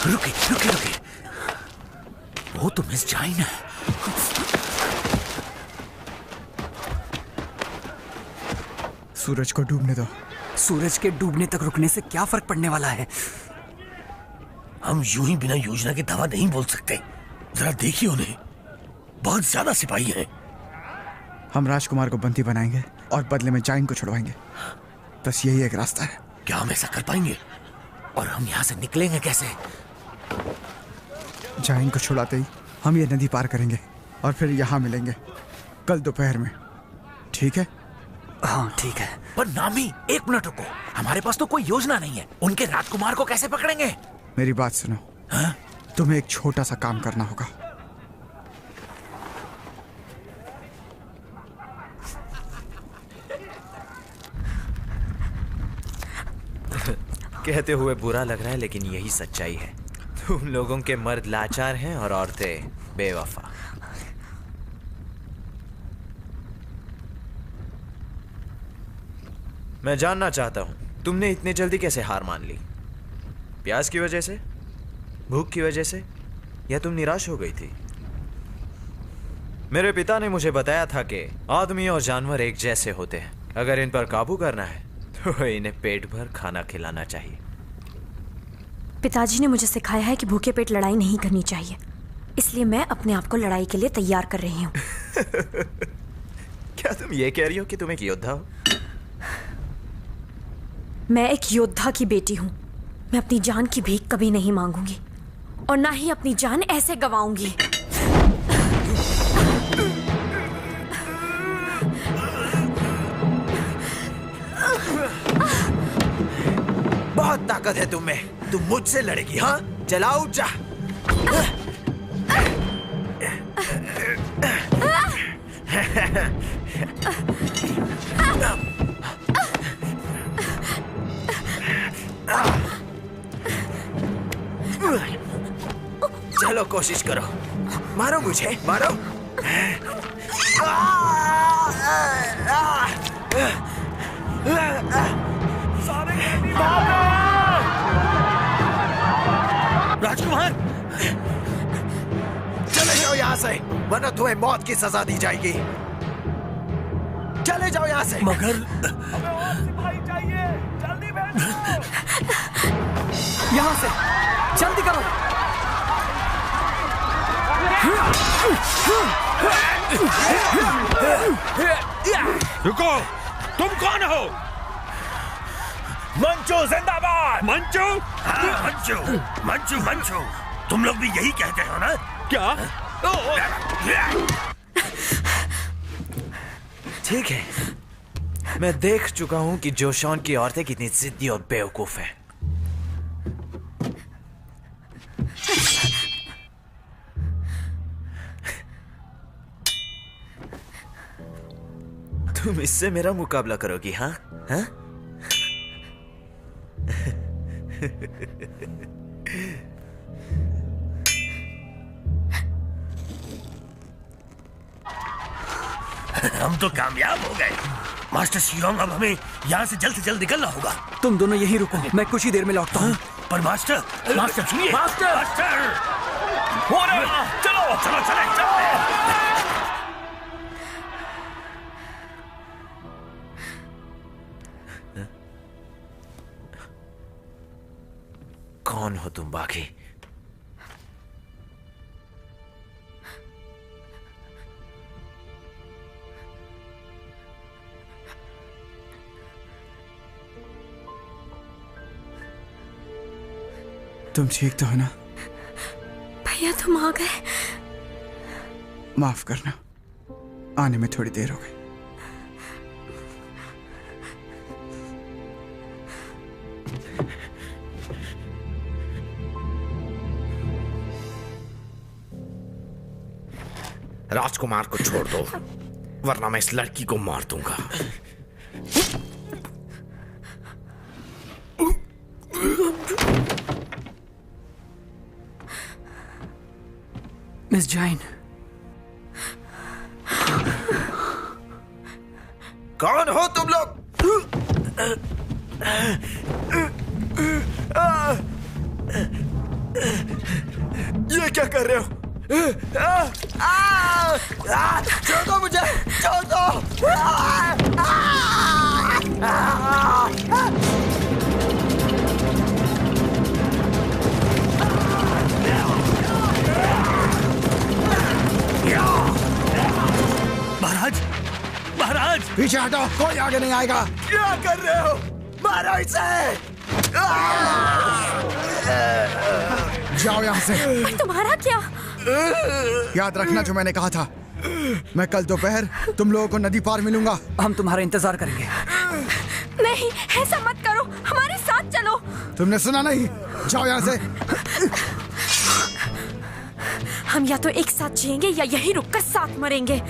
रुके रुके रुके, वो तो मिस जाइन है। सूरज को डूबने दो। सूरज के डूबने तक रुकने से क्या फर्क पड़ने वाला है? हम यूं ही बिना योजना के दावा नहीं बोल सकते। जरा देखिए उन्हें, बहुत ज्यादा सिपाही हैं। हम राजकुमार को बंदी बनाएंगे और बदले में जाइन को छुड़वाएंगे। बस यही एक रास्ता है। क्या हम ऐसा कर पाएंगे? और हम यहाँ से निकलेंगे कैसे? जाइन को छुड़ाते ही हम ये नदी पार करेंगे और फिर यहाँ मिलेंगे कल दोपहर में। ठीक है? हाँ ठीक है। पर नामी, एक मिनट रुको। हमारे पास तो कोई योजना नहीं है। उनके राजकुमार को कैसे पकड़ेंगे? मेरी बात सुनो। हाँ? तुम्हें एक छोटा सा काम करना होगा। कहते हुए बुरा लग रहा है, लेकिन यही सच्चाई है। तुम लोगों के मर्द लाचार हैं और औरतें बेवफा। मैं जानना चाहता हूं, तुमने इतने जल्दी कैसे हार मान ली? प्यास की वजह से, भूख की वजह से, या तुम निराश हो गई थी? मेरे पिता ने मुझे बताया था कि आदमी और जानवर एक जैसे होते हैं। अगर इन पर काबू करना है तो इन्हें पेट भर खाना खिलाना चाहिए। पिताजी ने मुझे सिखाया है कि भूखे पेट लड़ाई नहीं करनी चाहिए, इसलिए मैं अपने आप को लड़ाई के लिए तैयार कर रही हूँ। क्या तुम ये कह रही हो कि तुम एक योद्धा हो? मैं एक योद्धा की बेटी हूँ। मैं अपनी जान की भीख कभी नहीं मांगूंगी और ना ही अपनी जान ऐसे गंवाऊंगी। बहुत ताकत है तुम में। तुम मुझसे लड़ेगी? हाँ, चलाओ जा। चलो कोशिश करो, मारो मुझे, मारो। राजकुमार, चले जाओ यहाँ से, वरना तुम्हें मौत की सजा दी जाएगी। चले जाओ यहाँ से। मगर यहाँ से जल्दी करो। रुको, तुम कौन हो? मंचू जिंदाबाद। मंचू? हाँ, मंचू मंचू मंचू, तुम लोग भी यही कहते हो ना? क्या? ठीक है, मैं देख चुका हूं कि जोशॉन की औरतें कितनी जिद्दी और बेवकूफ हैं। तुम इससे मेरा मुकाबला करोगी? हाँ हाँ? हम तो कामयाब हो गए। मास्टर शियोंग, अब हमें यहाँ से जल्द निकलना होगा। तुम दोनों यहीं रुको, मैं कुछ ही देर में लौटता हूँ। पर मास्टर सुनिए। मास्टर! चलो चलो चले। कौन हो तुम बाकी? तुम ठीक तो हो ना? भैया तुम आ गए। माफ करना, आने में थोड़ी देर हो गई। राजकुमार को छोड़ दो, वरना मैं इस लड़की को मार दूंगा। मिस जैन, कौन हो तुम लोग? ये क्या कर रहे हो? छोड़ दो मुझे, छोड़ दो। महाराज, महाराज पीछे हटो, कोई आगे नहीं आएगा। क्या कर रहे हो? मारो इसे। जाओ यहाँ से। पर तुम्हारा क्या? याद रखना जो मैंने कहा था, मैं कल दोपहर तुम लोगों को नदी पार मिलूंगा। हम तुम्हारा इंतजार करेंगे। नहीं, ऐसा मत करो, हमारे साथ चलो। तुमने सुना नहीं? जाओ यहाँ से। हम या तो एक साथ जिएंगे या यहीं रुककर साथ मरेंगे।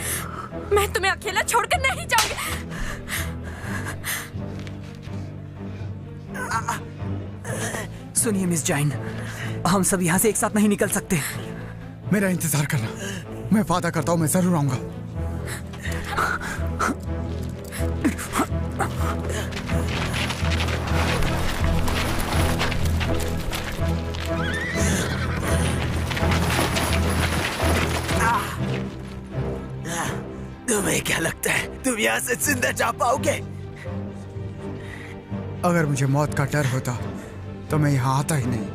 मैं तुम्हें अकेला छोड़कर नहीं जाऊंगी। सुनिए मिस जैन, हम सब यहाँ से एक साथ नहीं निकल सकते। मेरा इंतजार करना, मैं वादा करता हूँ मैं जरूर आऊंगा। तुम्हें क्या लगता है तुम यहाँ से जिंदा जा पाओगे? अगर मुझे मौत का डर होता तो मैं यहाँ आता ही नहीं।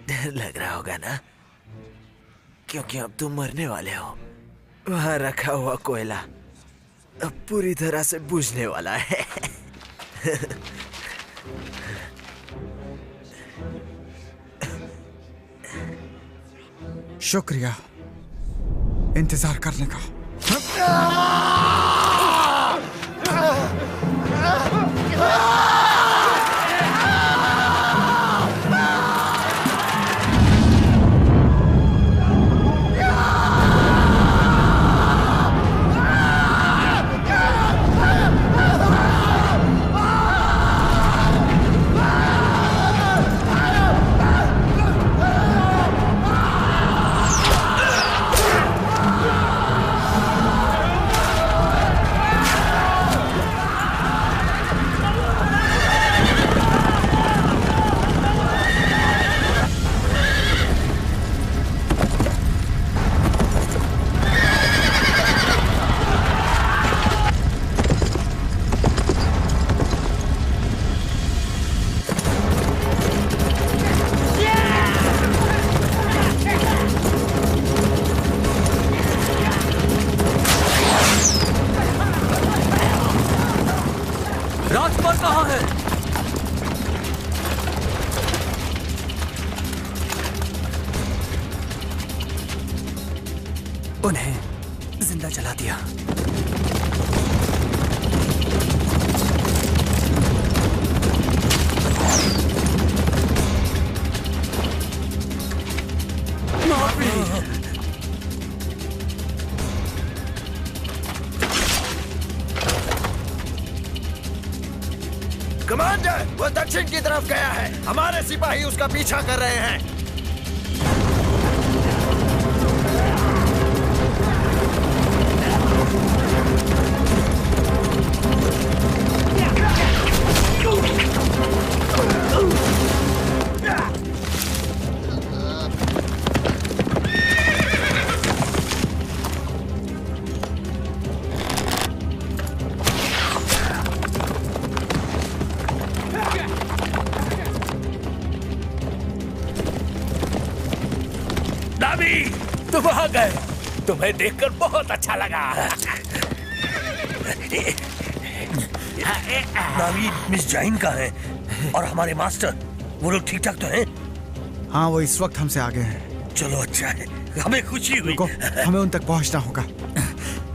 डर लग रहा होगा ना, क्योंकि अब तुम मरने वाले हो। वहां रखा हुआ कोयला अब पूरी तरह से बुझने वाला है। शुक्रिया इंतजार करने का। राजकुमार कहाँ है? उन्हें जिंदा जला दिया। कमांडर, वो दक्षिण की तरफ गया है। हमारे सिपाही उसका पीछा कर रहे हैं। वहां गए। तुम्हें देखकर बहुत अच्छा लगा। नावी, मिस जाइन कहाँ है? और हमारे मास्टर, वो लोग ठीक ठाक तो हैं? हाँ, वो इस वक्त हमसे आगे हैं। चलो अच्छा है, हमें खुशी हुई। हमें उन तक पहुंचना होगा।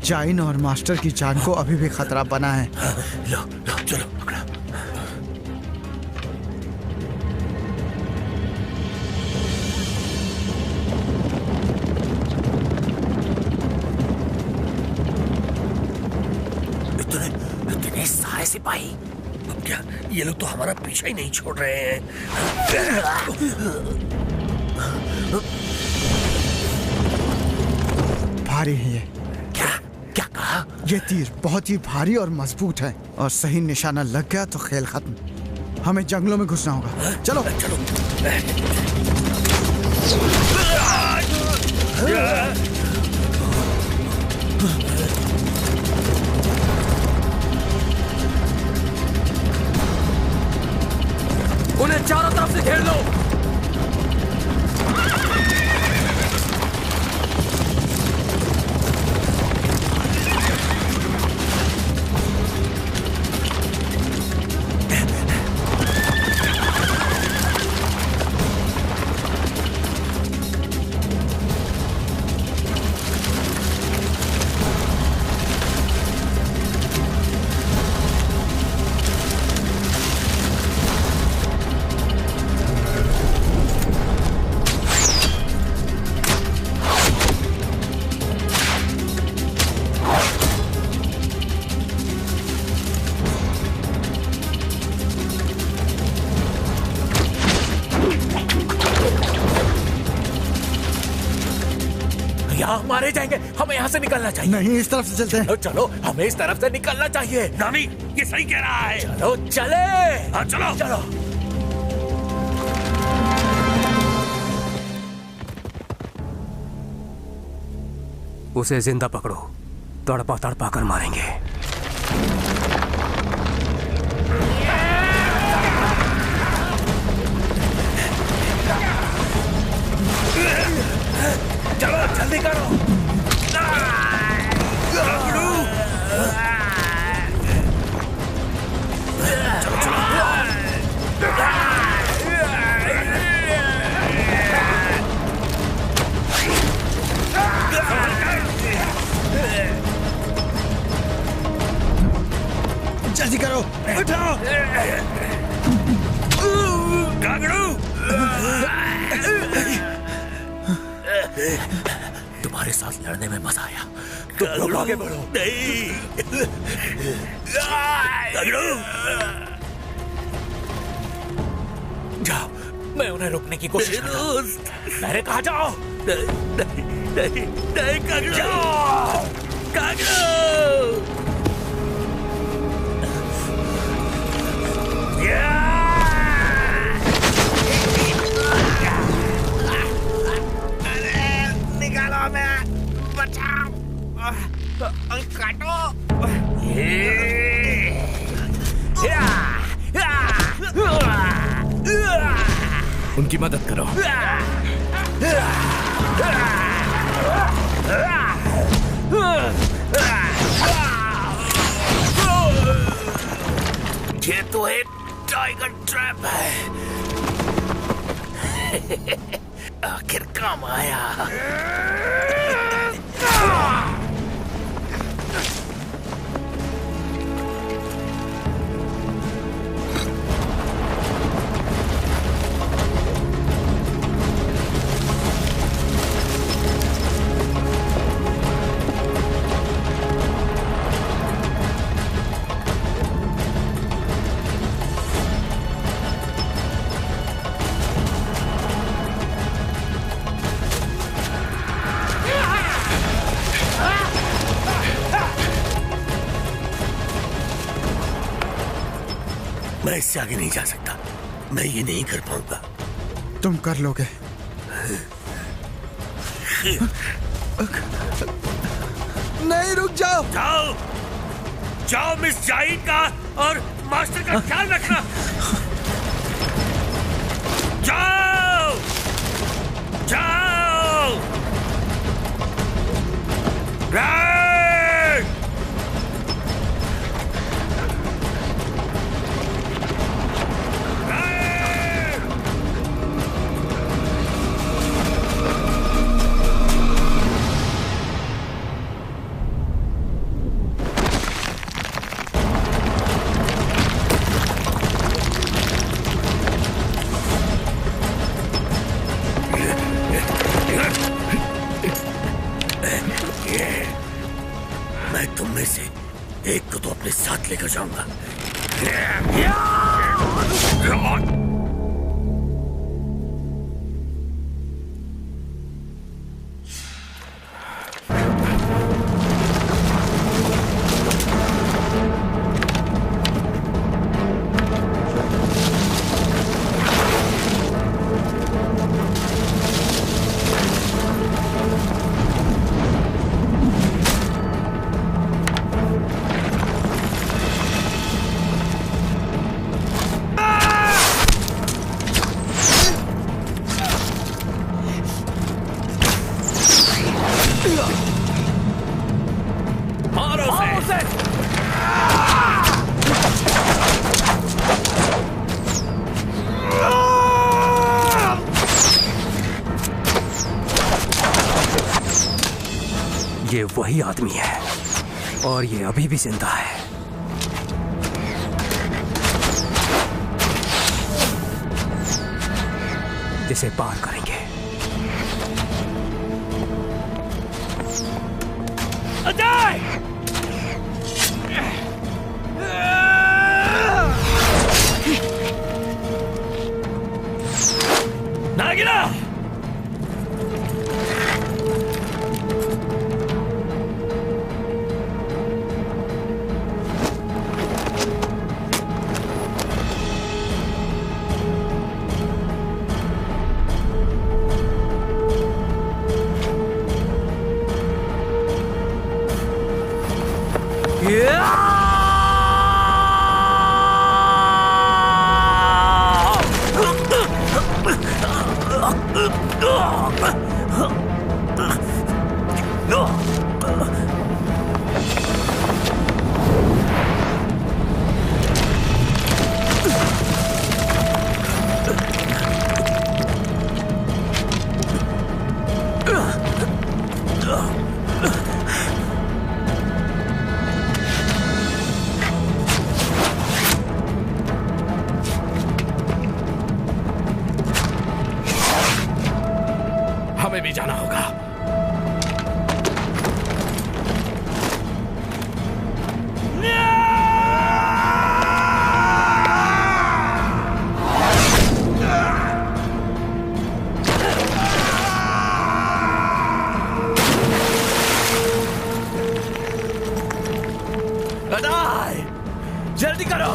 जाइन और मास्टर की जान को अभी भी खतरा बना है। लो चलो पकड़ा। इतने सारे सिपाही। अब क्या ये लोग तो हमारा पीछा ही नहीं छोड़ रहे हैं। भारी है ये। क्या कहा? ये तीर बहुत ही भारी और मजबूत है, और सही निशाना लग गया तो खेल खत्म। हमें जंगलों में घुसना होगा। चलो चलो। उन्हें चारों तरफ से घेर लो। मारे जाएंगे, हमें यहाँ से निकलना चाहिए। नहीं, इस तरफ से चलते हैं। चलो, हमें इस तरफ से निकलना चाहिए। नामी, ये सही कह रहा है। चलो चले। हाँ चलो चलो। उसे जिंदा पकड़ो, तड़पा तड़पा कर मारेंगे। चलो जल्दी करो। जल्दी करो, उठाओ। कागड़ू, तुम्हारे साथ लड़ने में मजा आया। तुम लोग आगे बढ़ो। नहीं। जाओ, मैं उन्हें रोकने की कोशिश करता हूं। मैंने कहा जाओ। नहीं कागड़ू। जाओ कागड़ू। निकालो मैं, बचाओ, काटो। उनकी मदद करो। ये तो एक टाइगर ट्रैप है। आखिर काम आया। मैं इससे आगे नहीं जा सकता। मैं ये नहीं कर पाऊंगा। तुम कर लोगे। नहीं, रुक जाओ। जाओ जाओ, मिस जाइन का और मास्टर का ख्याल रखना। जाओ जाओ। मैं तुम में से एक को तो अपने साथ लेकर जाऊंगा। ये वही आदमी है और ये अभी भी जिंदा है। इसे पार करेंगे। अजय! नागिना! हमें भी जाना होगा। अदाय, जल्दी करो।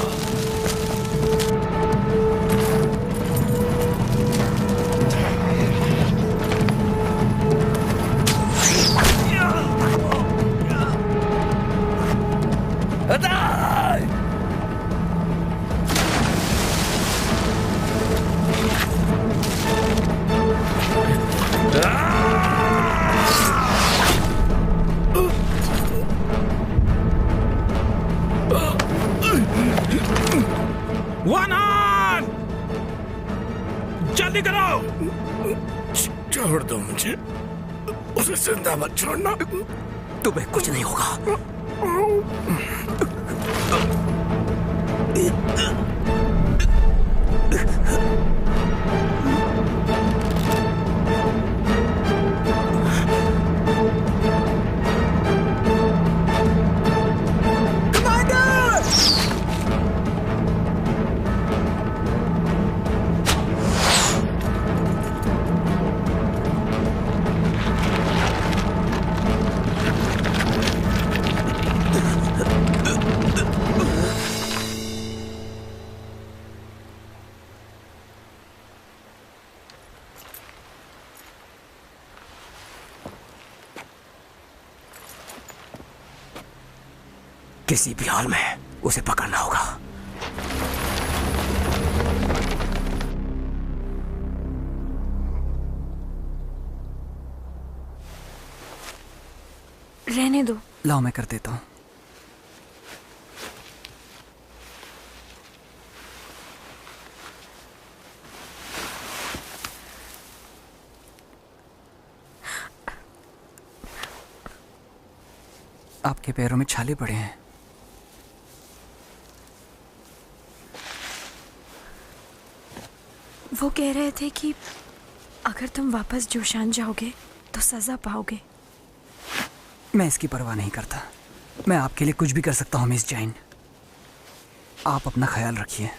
जल्दी करो। छोड़ दो मुझे, उसे जिंदा मत छोड़ना। तुम्हें कुछ नहीं होगा। किसी भी हाल में उसे पकड़ना होगा। रहने करने दो। लाओ मैं कर देता हूँ। आपके पैरों में छाले पड़े हैं। वो कह रहे थे कि अगर तुम वापस जोशान जाओगे तो सजा पाओगे। मैं इसकी परवाह नहीं करता। मैं आपके लिए कुछ भी कर सकता हूँ मिस जैन। आप अपना ख्याल रखिए।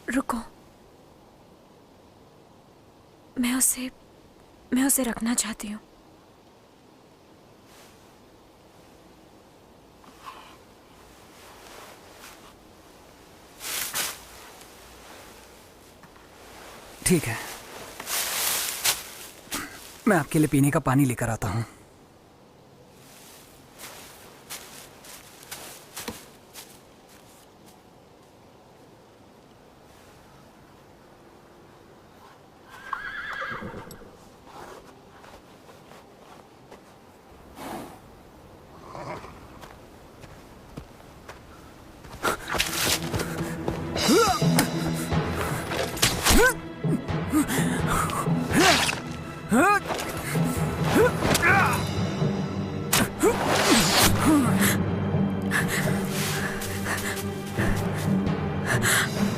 रुको, मैं उसे रखना चाहती हूँ। ठीक है, मैं आपके लिए पीने का पानी लेकर आता हूँ।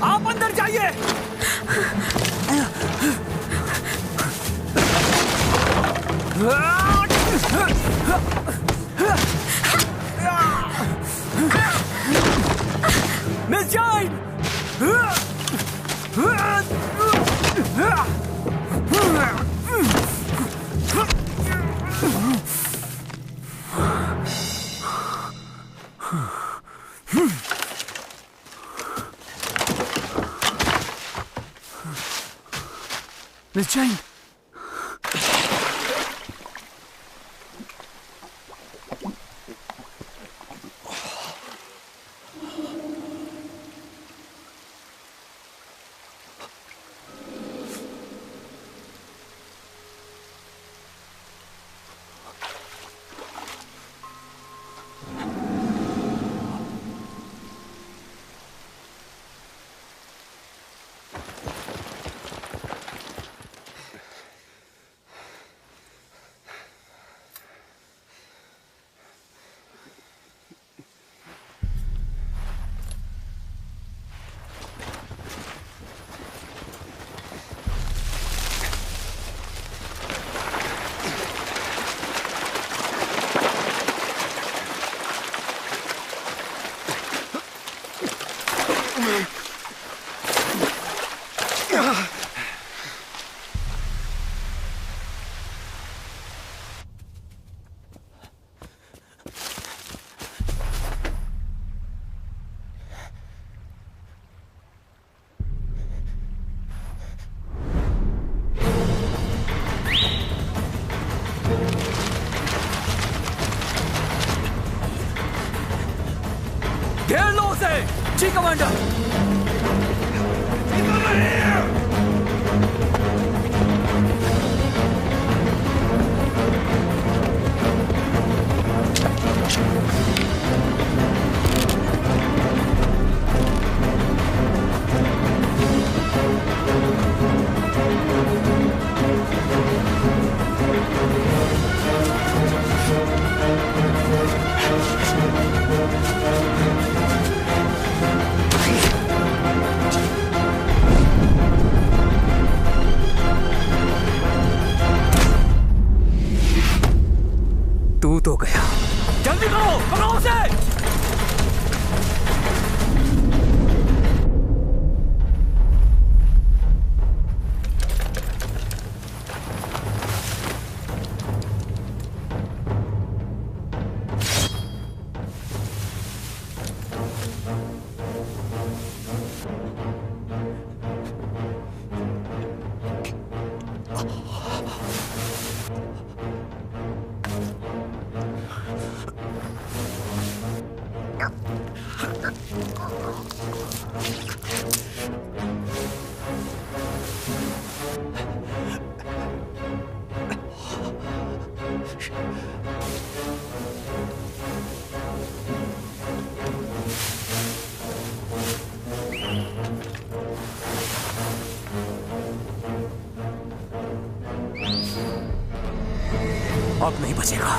आप अंदर जाइए। मिस जैन! मिस जैन, घेर लो उसे। जी कमांडर। तू तो गया। जल्दी करो, पकड़ो उसे। अब नहीं बचेगा।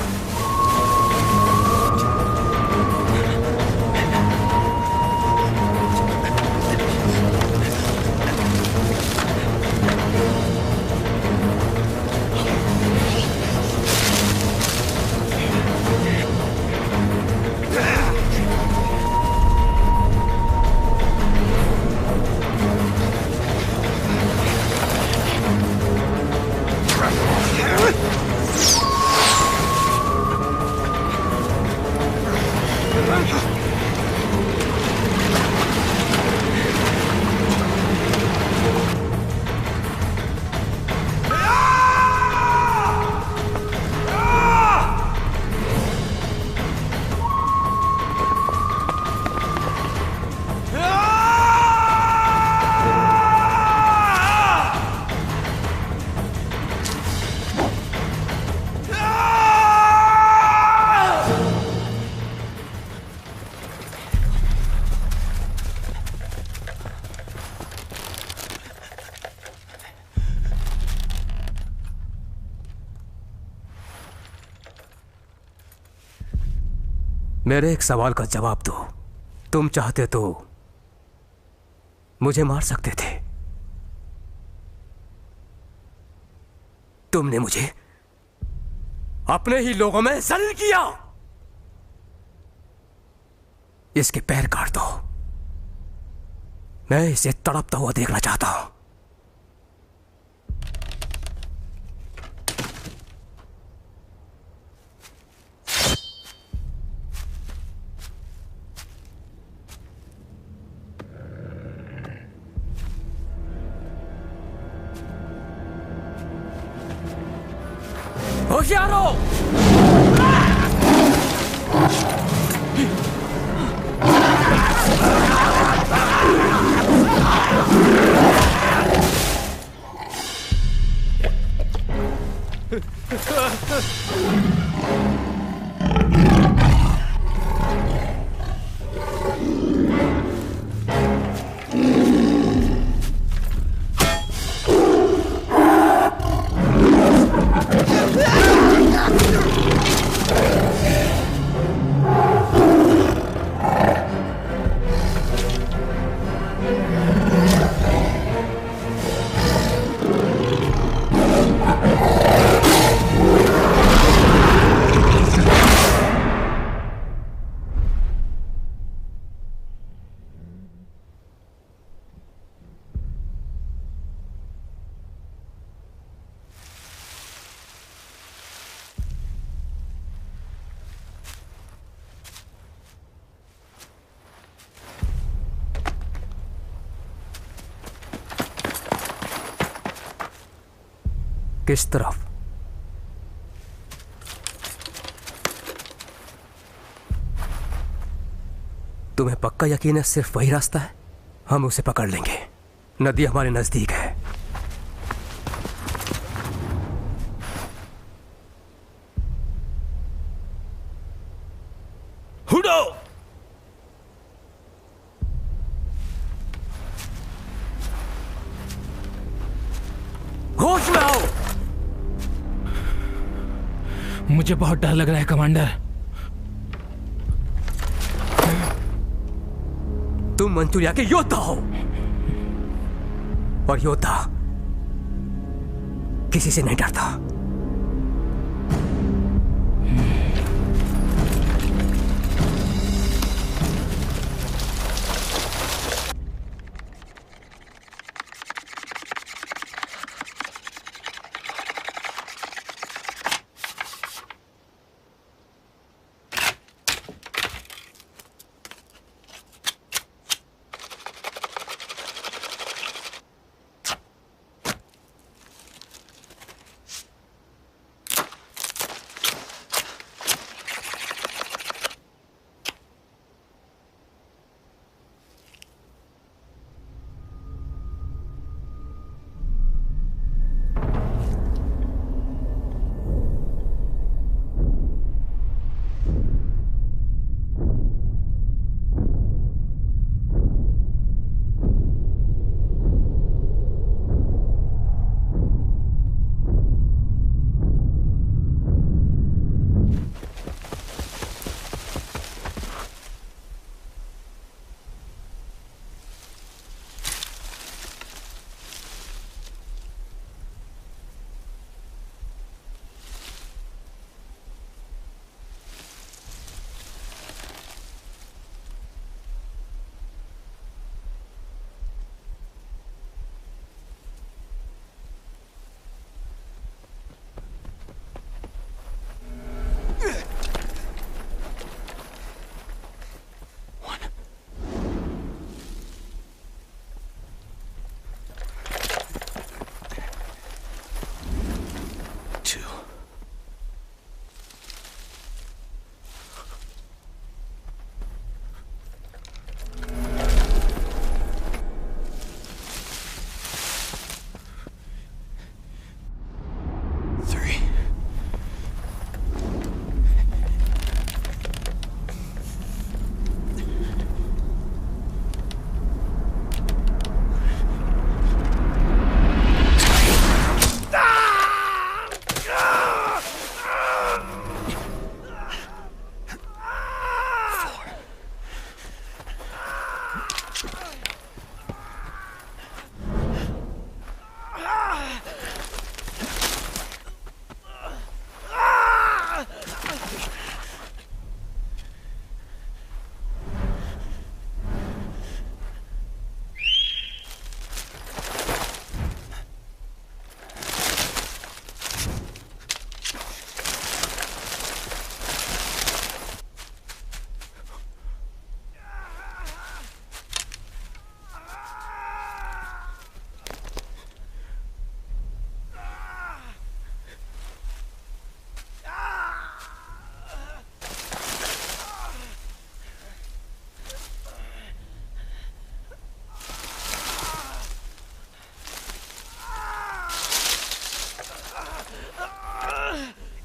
मेरे एक सवाल का जवाब दो। तुम चाहते तो मुझे मार सकते थे। तुमने मुझे अपने ही लोगों में जलील किया। इसके पैर काट दो। मैं इसे तड़पता हुआ देखना चाहता हूं। होशियारो! किस तरफ? तुम्हें पक्का यकीन है सिर्फ वही रास्ता है? हम उसे पकड़ लेंगे। नदी हमारे नजदीक है। हुडो! होश में आओ! मुझे बहुत डर लग रहा है कमांडर। तुम मंचूरिया के योद्धा हो और योद्धा किसी से नहीं डरता।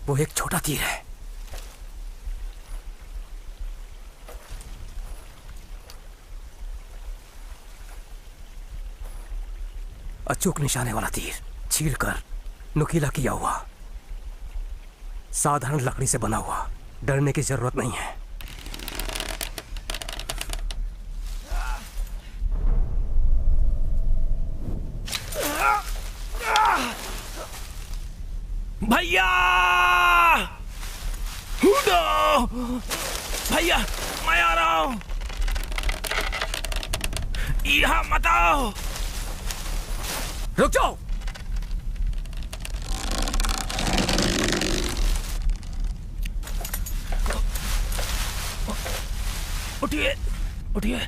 वो एक छोटा तीर है। अचूक निशाने वाला तीर, छीलकर नुकीला किया हुआ, साधारण लकड़ी से बना हुआ। डरने की जरूरत नहीं है। भैया, हुडो! भैया, मैं आ रहा हूं। यहाँ मत आओ। रुक जाओ। उठिए, उठिए।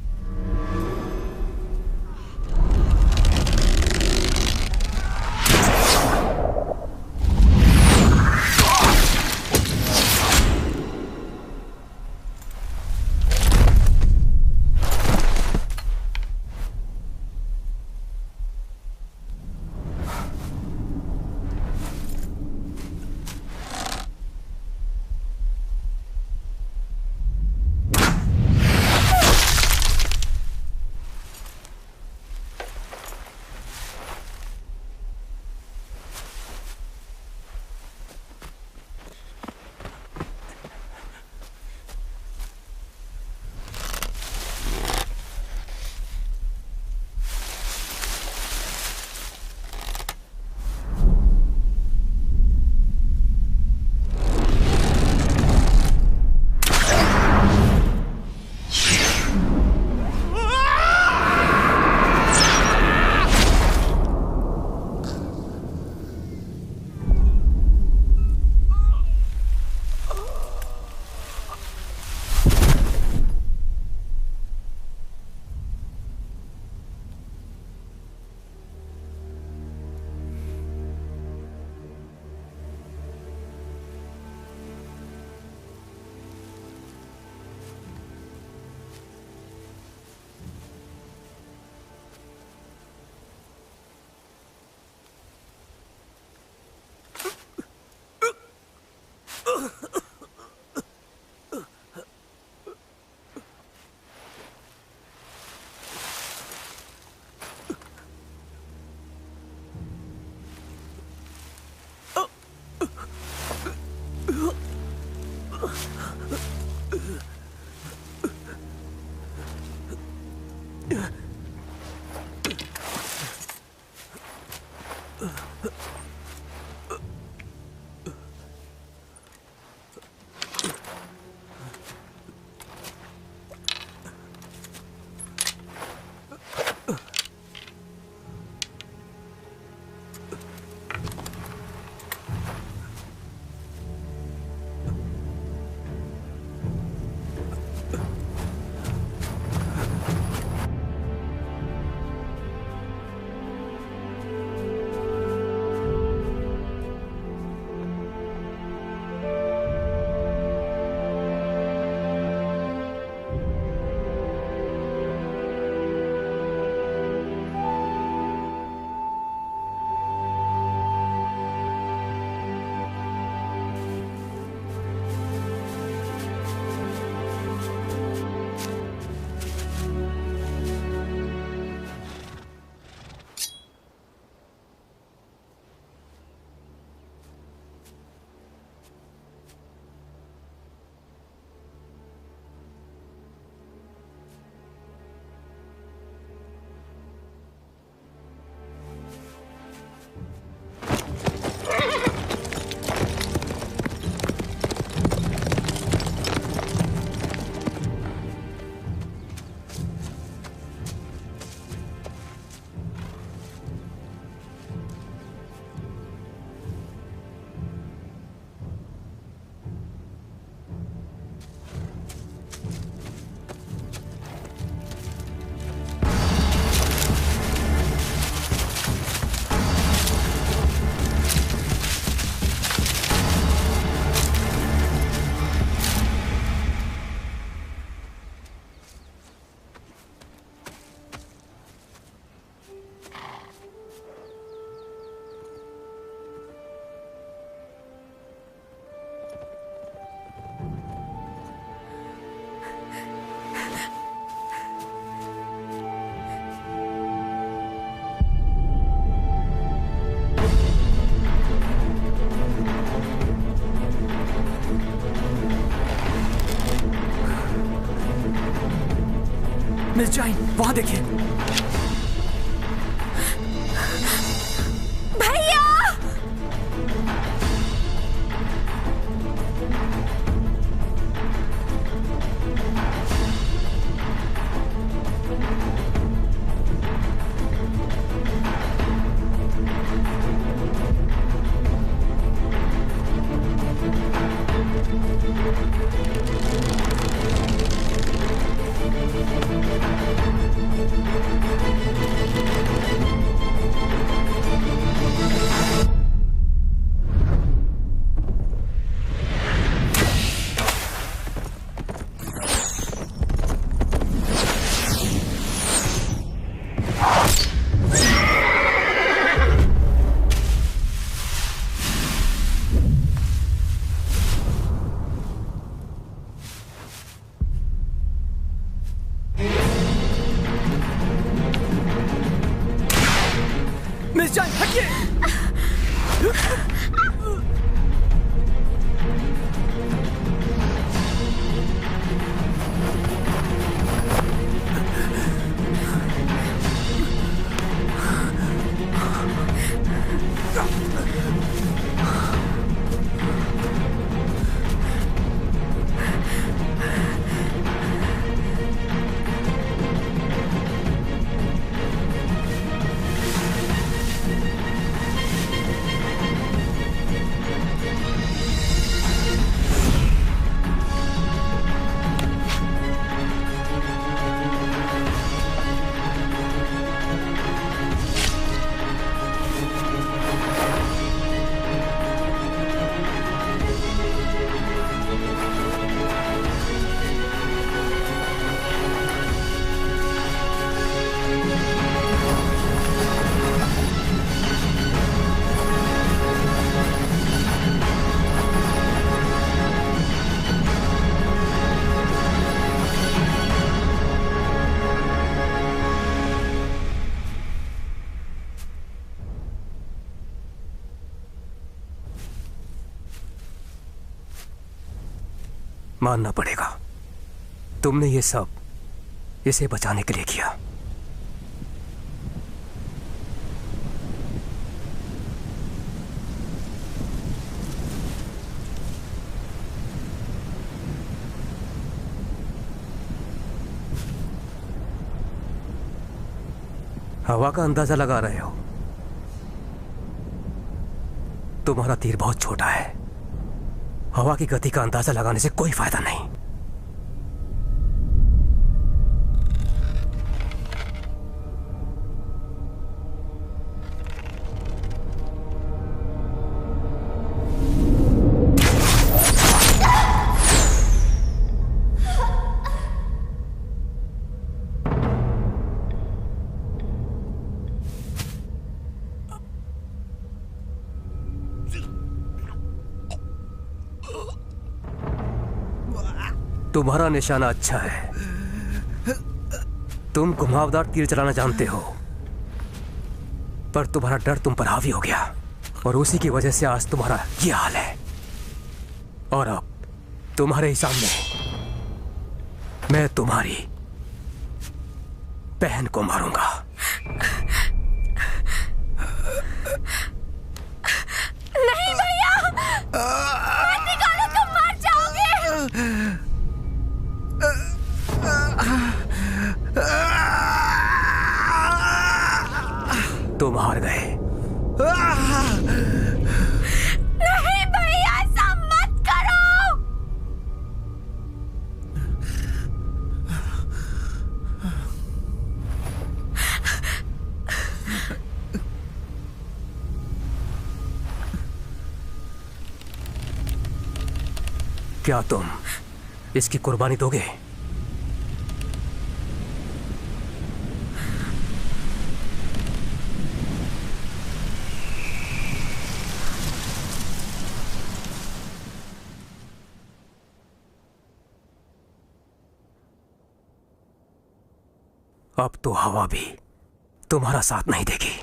मिस जाइन, वहां देखिए। भैया! मिस जाइन, हटिए। मानना पड़ेगा, तुमने ये सब इसे बचाने के लिए किया। हवा का अंदाजा लगा रहे हो। तुम्हारा तीर बहुत छोटा है, हवा की गति का अंदाजा लगाने से कोई फायदा नहीं। तुम्हारा निशाना अच्छा है, तुम घुमावदार तीर चलाना जानते हो, पर तुम्हारा डर तुम पर हावी हो गया और उसी की वजह से आज तुम्हारा ये हाल है। और अब तुम्हारे ही सामने मैं तुम्हारी बहन को मारूंगा। नहीं भैया, मत निकालो, तुम मर जाओगे। तुम हार गए। नहीं भैया, ऐसा मत करो। क्या तुम इसकी कुर्बानी दोगे? अब तो हवा भी तुम्हारा साथ नहीं देगी।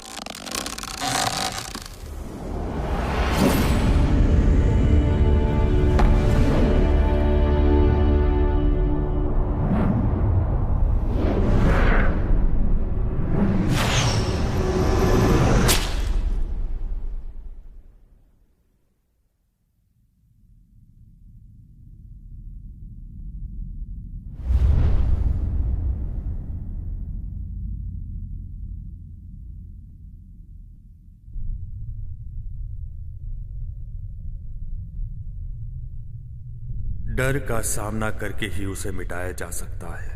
डर का सामना करके ही उसे मिटाया जा सकता है।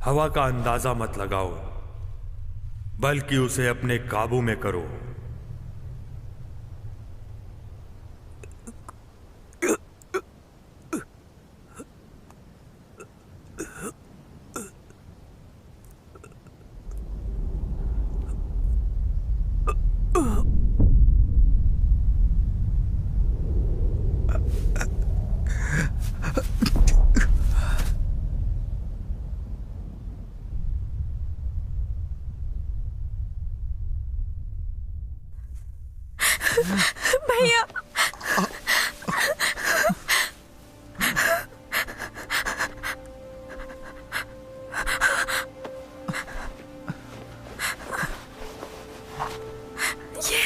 हवा का अंदाजा मत लगाओ, बल्कि उसे अपने काबू में करो। भैया, ये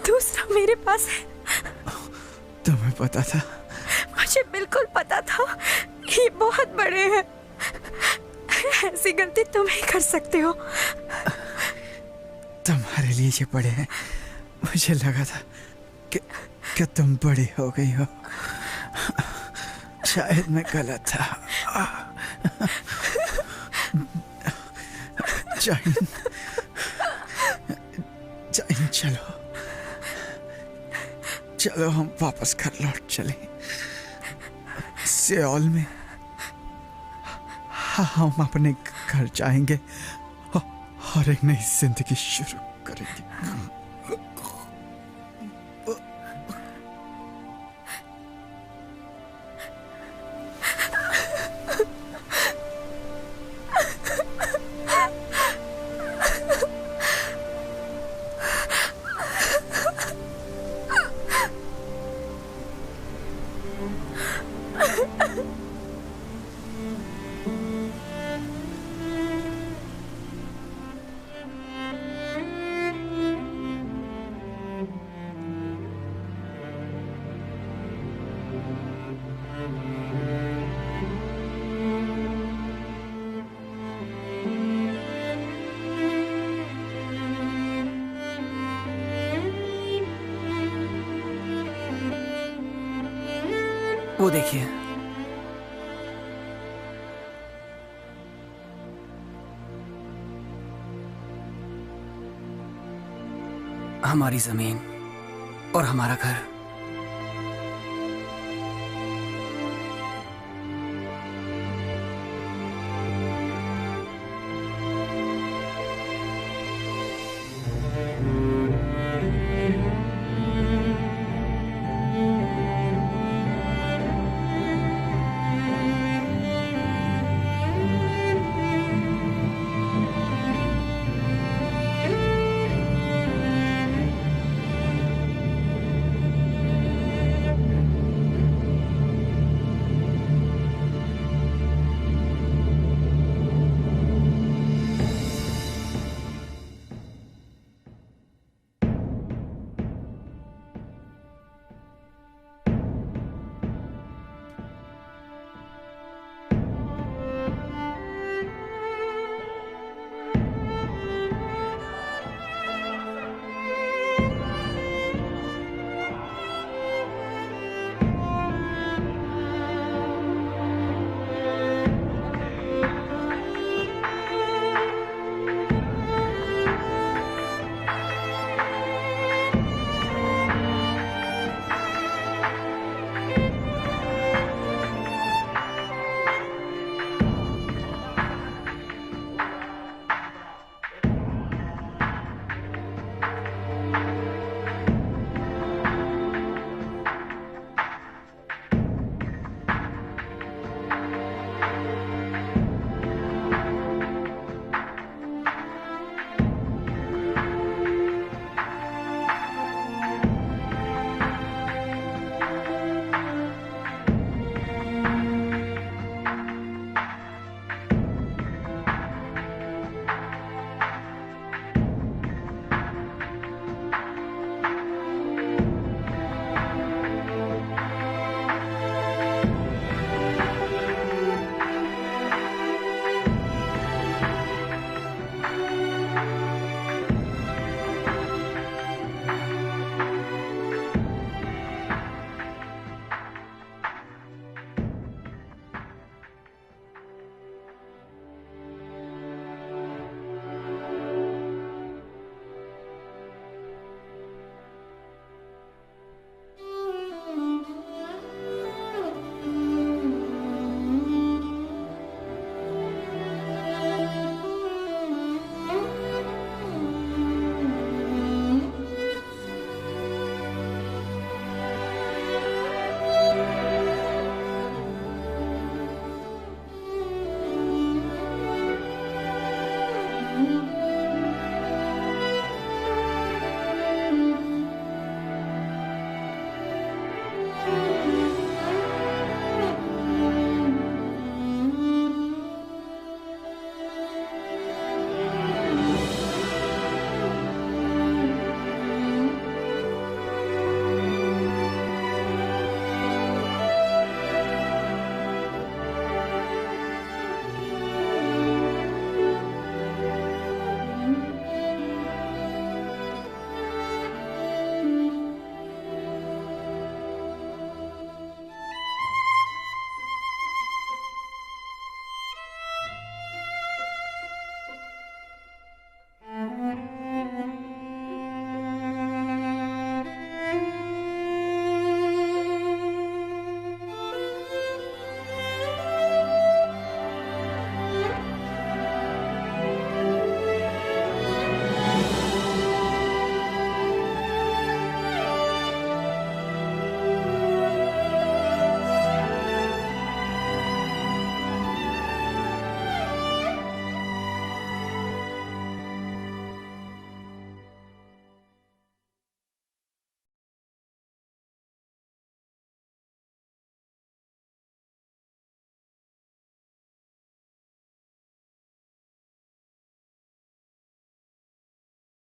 दूसरा मेरे पास है। तुम्हें पता था? मुझे बिल्कुल पता था। ये बहुत बड़े हैं। ऐसी गलती तुम ही कर सकते हो। तुम्हारे लिए ये बड़े हैं। मुझे लगा था कि तुम बड़ी हो गई हो। शायद मैं गलत था। जाइन, जाइन, चलो चलो हम वापस घर लौट चले। सियोल में हम अपने घर जाएंगे और एक नई जिंदगी शुरू करेंगे। वो देखिए, हमारी जमीन और हमारा घर।